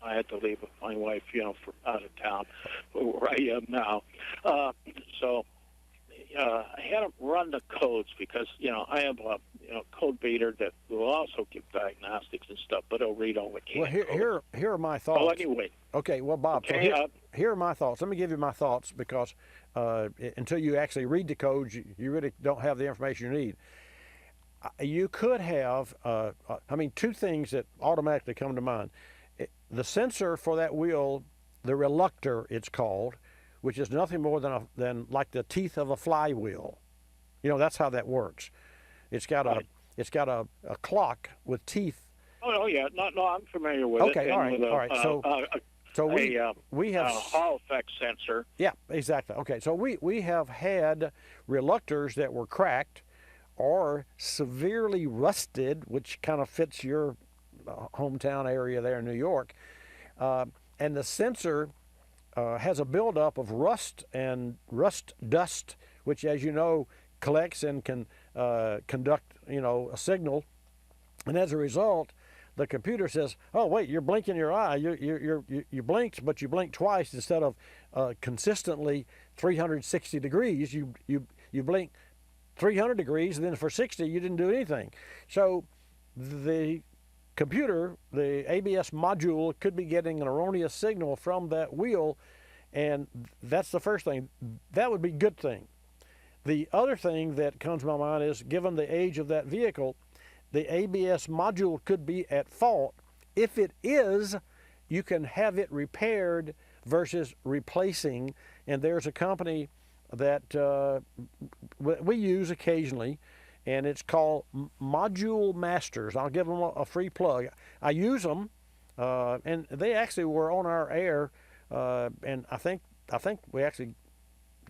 I had to leave with my wife, for out of town, where I am now. So I had him run the codes because, I have a code beater that will also give diagnostics and stuff, but it'll read all the code. Well, here are my thoughts. Well, anyway. Okay, well, Bob, okay, so here are my thoughts. Let me give you my thoughts because until you actually read the codes, you really don't have the information you need. You could have, two things that automatically come to mind. The sensor for that wheel, the reluctor it's called, which is nothing more than like the teeth of a flywheel. That's how that works. It's got a clock with teeth. Oh yeah, no, I'm familiar with it. Okay, all right. So we have Hall effect sensor. Yeah, exactly. Okay, so we have had reluctors that were cracked or severely rusted, which kind of fits your hometown area there in New York, and the sensor has a buildup of rust and rust dust, which, as you know, collects and can conduct, a signal, and as a result, the computer says, "Oh, wait, you're blinking your eye. You blinked, but you blinked twice instead of consistently 360 degrees. You blink 300 degrees, and then for 60, you didn't do anything." So the computer, the ABS module, could be getting an erroneous signal from that wheel, and that's the first thing. That would be a good thing. The other thing that comes to my mind is, given the age of that vehicle, the ABS module could be at fault if it is, you can have it repaired versus replacing. And there's a company that we use occasionally, and it's called Module Masters. I'll give them a free plug. I use them, and they actually were on our air, and I think we actually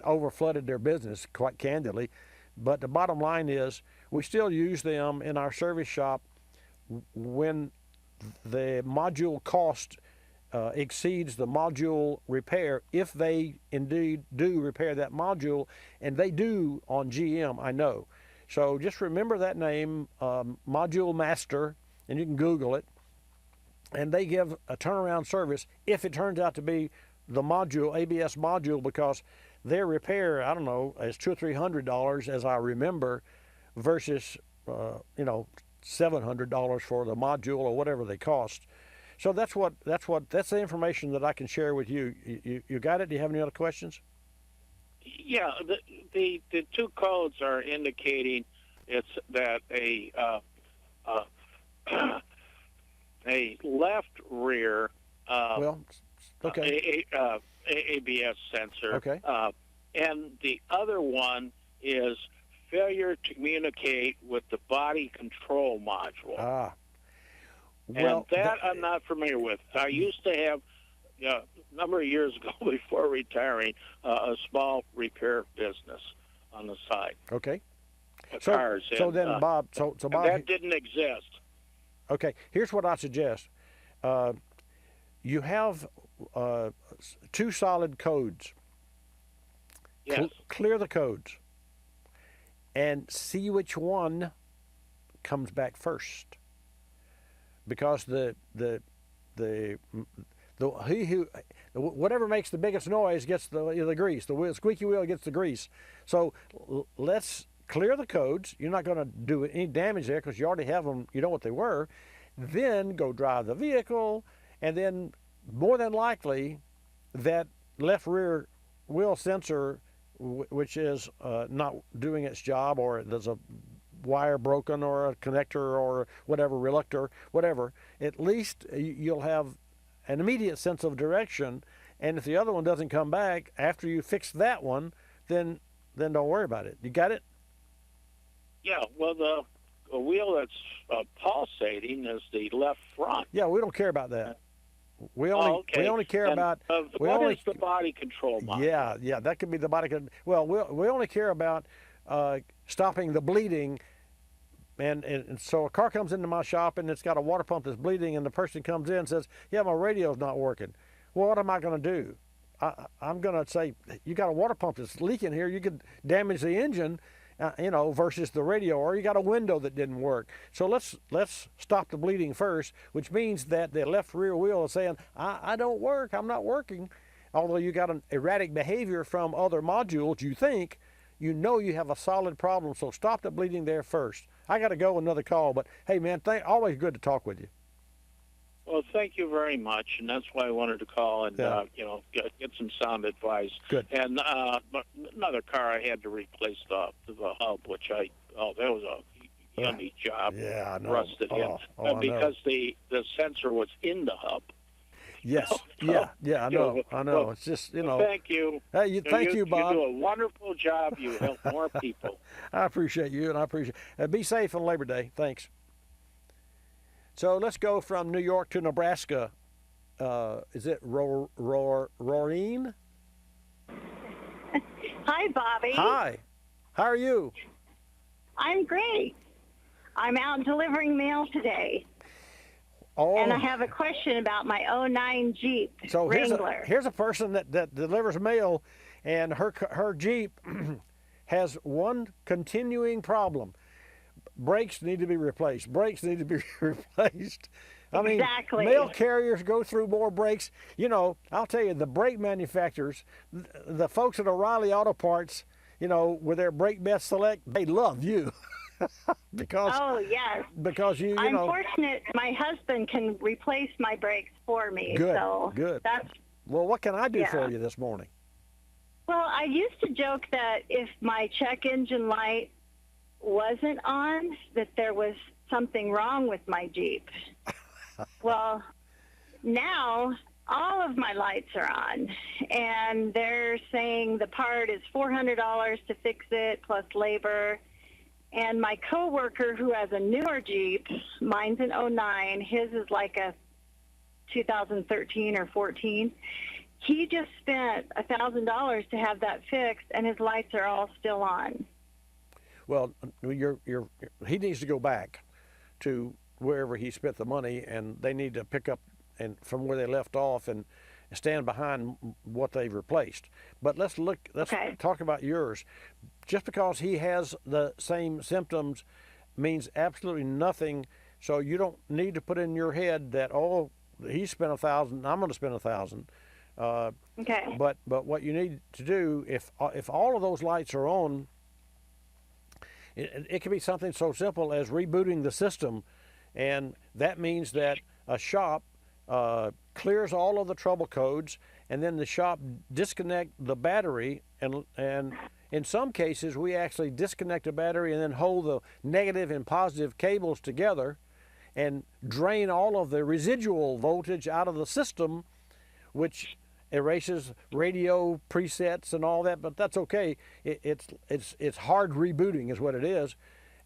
overflooded their business quite candidly. But the bottom line is we still use them in our service shop when the module cost exceeds the module repair, if they indeed do repair that module, and they do on GM, I know. So just remember that name, Module Master, and you can Google it. And they give a turnaround service if it turns out to be the module, ABS module, because their repair, I don't know, is $200 or $300 as I remember, versus $700 for the module or whatever they cost. So that's the information that I can share with you. You got it? Do you have any other questions? Yeah, the two codes are indicating it's that a left rear ABS sensor. Okay. And the other one is failure to communicate with the body control module. Ah. Well, and that I'm not familiar with. I used to have, a number of years ago before retiring, a small repair business on the side. Okay. Cars. So then, Bob, so Bob, that didn't exist. Okay. Here's what I suggest. You have 2 solid codes. Yes. Clear the codes and see which one comes back first. Because whatever makes the biggest noise gets the grease. The squeaky wheel gets the grease. So let's clear the codes. You're not going to do any damage there because you already have them. You know what they were. Then go drive the vehicle, and then more than likely that left rear wheel sensor, which is not doing its job, or there's a wire broken or a connector or whatever, reluctor, whatever, at least you'll have an immediate sense of direction. And if the other one doesn't come back after you fix that one, then don't worry about it. You got it? Yeah, well, the wheel that's pulsating is the left front. Yeah, we don't care about that. We only care about what is the body control module? Yeah, that could be the body control. Well, we only care about stopping the bleeding, and so a car comes into my shop and it's got a water pump that's bleeding, and the person comes in and says, "Yeah, my radio's not working." Well, what am I going to do? I'm going to say, "You got a water pump that's leaking here. You could damage the engine." Versus the radio, or you got a window that didn't work. So let's stop the bleeding first, which means that the left rear wheel is saying, I don't work, I'm not working. Although you got an erratic behavior from other modules, you know you have a solid problem, so stop the bleeding there first. I got to go, another call, but hey man, always good to talk with you. Well, thank you very much, and that's why I wanted to call and get some sound advice. Good. And another car, I had to replace the hub, which that was a yummy job. Yeah, I know. Rusted in because the sensor was in the hub. Yes. Yeah, I know. Well, it's just thank you. Hey, thank you, Bob. You do a wonderful job. You help more people. I appreciate you, and I appreciate. Be safe on Labor Day. Thanks. So let's go from New York to Nebraska. Is it Roareen? Hi, Bobby. Hi. How are you? I'm great. I'm out delivering mail today. Oh. And I have a question about my 09 Jeep Wrangler. Here's a person that delivers mail, and her Jeep has one continuing problem. Brakes need to be replaced. I mean, exactly. Mail carriers go through more brakes. I'll tell you, the brake manufacturers, the folks at O'Reilly Auto Parts, with their Brake Best Select, they love you. because you I'm fortunate my husband can replace my brakes for me. Good. Well, what can I do for you this morning? Well, I used to joke that if my check engine light wasn't on, that there was something wrong with my Jeep. Well, now all of my lights are on, and they're saying the part is $400 to fix it plus labor. And my coworker who has a newer Jeep, mine's an 09, his is like a 2013 or 14. He just spent $1,000 to have that fixed, and his lights are all still on. Well, he needs to go back to wherever he spent the money, and they need to pick up and from where they left off and stand behind what they've replaced. But let's talk about yours. Just because he has the same symptoms means absolutely nothing. So you don't need to put in your head that, oh, he spent $1,000, I'm going to spend $1,000. Okay. But what you need to do, if all of those lights are on, it can be something so simple as rebooting the system, and that means that a shop clears all of the trouble codes, and then the shop disconnect the battery, and in some cases we actually disconnect the battery and then hold the negative and positive cables together and drain all of the residual voltage out of the system, which erases radio presets and all that, but that's okay. It's hard rebooting is what it is,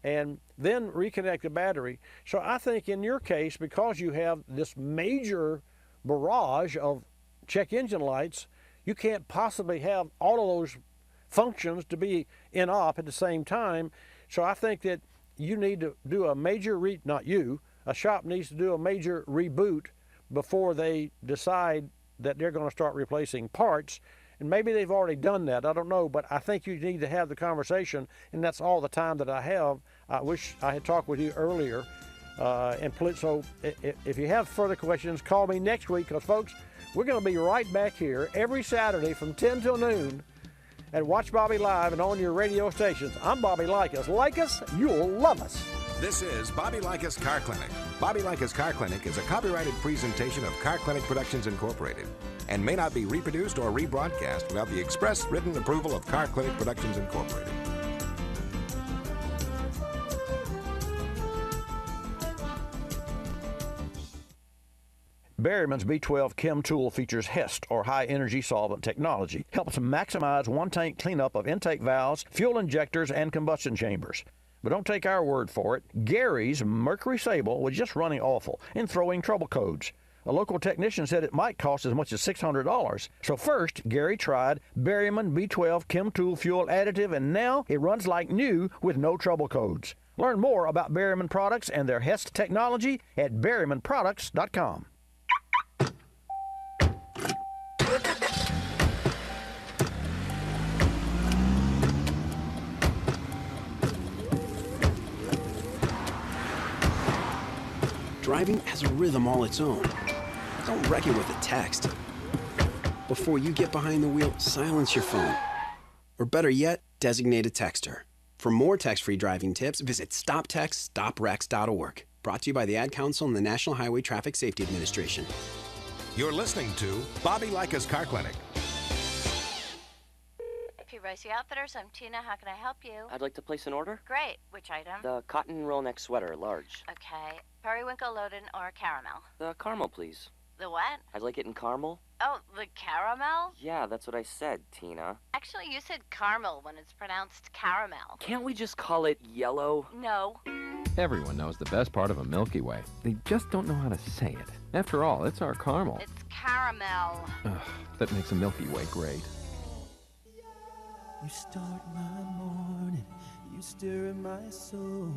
and then reconnect the battery. So I think in your case, because you have this major barrage of check engine lights, you can't possibly have all of those functions to be in op at the same time. So I think that you need to do a major a shop needs to do a major reboot before they decide that they're going to start replacing parts. And maybe they've already done that, I don't know, but I think you need to have the conversation, and that's all the time that I have. I wish I had talked with you earlier. So if you have further questions, call me next week, because folks, we're going to be right back here every Saturday from 10 till noon at Watch Bobby Live and on your radio stations. I'm Bobby Likis. Like us, you'll love us. This is Bobby Likis Car Clinic. Bobby Likis Car Clinic is a copyrighted presentation of Car Clinic Productions Incorporated and may not be reproduced or rebroadcast without the express written approval of Car Clinic Productions Incorporated. Berryman's B12 Chem Tool features HEST, or high energy solvent technology. Helps maximize one tank cleanup of intake valves, fuel injectors, and combustion chambers. But don't take our word for it. Gary's Mercury Sable was just running awful and throwing trouble codes. A local technician said it might cost as much as $600. So first, Gary tried Berryman B12 Chem Tool Fuel Additive, and now it runs like new with no trouble codes. Learn more about Berryman products and their HEST technology at berrymanproducts.com. Driving has a rhythm all its own. Don't wreck it with a text. Before you get behind the wheel, silence your phone. Or better yet, designate a texter. For more text-free driving tips, visit stoptextstoprex.org. Brought to you by the Ad Council and the National Highway Traffic Safety Administration. You're listening to Bobby Likis Car Clinic. Ricey Outfitters, I'm Tina. How can I help you? I'd like to place an order. Great. Which item? The cotton roll neck sweater, large. Okay. Periwinkle, loaded, or caramel? The caramel, please. The what? I'd like it in caramel. Oh, the caramel? Yeah, that's what I said, Tina. Actually, you said caramel when it's pronounced caramel. Can't we just call it yellow? No. Everyone knows the best part of a Milky Way. They just don't know how to say it. After all, it's our caramel. It's caramel. Ugh, that makes a Milky Way great. You start my morning, you stir in my soul,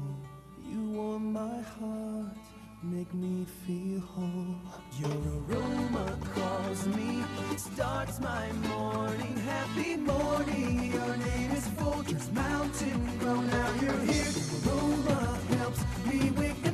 you warm my heart, make me feel whole. Your aroma calls me, starts my morning, happy morning. Your name is Folgers Mountain Grow, now you're here. Your aroma helps me wake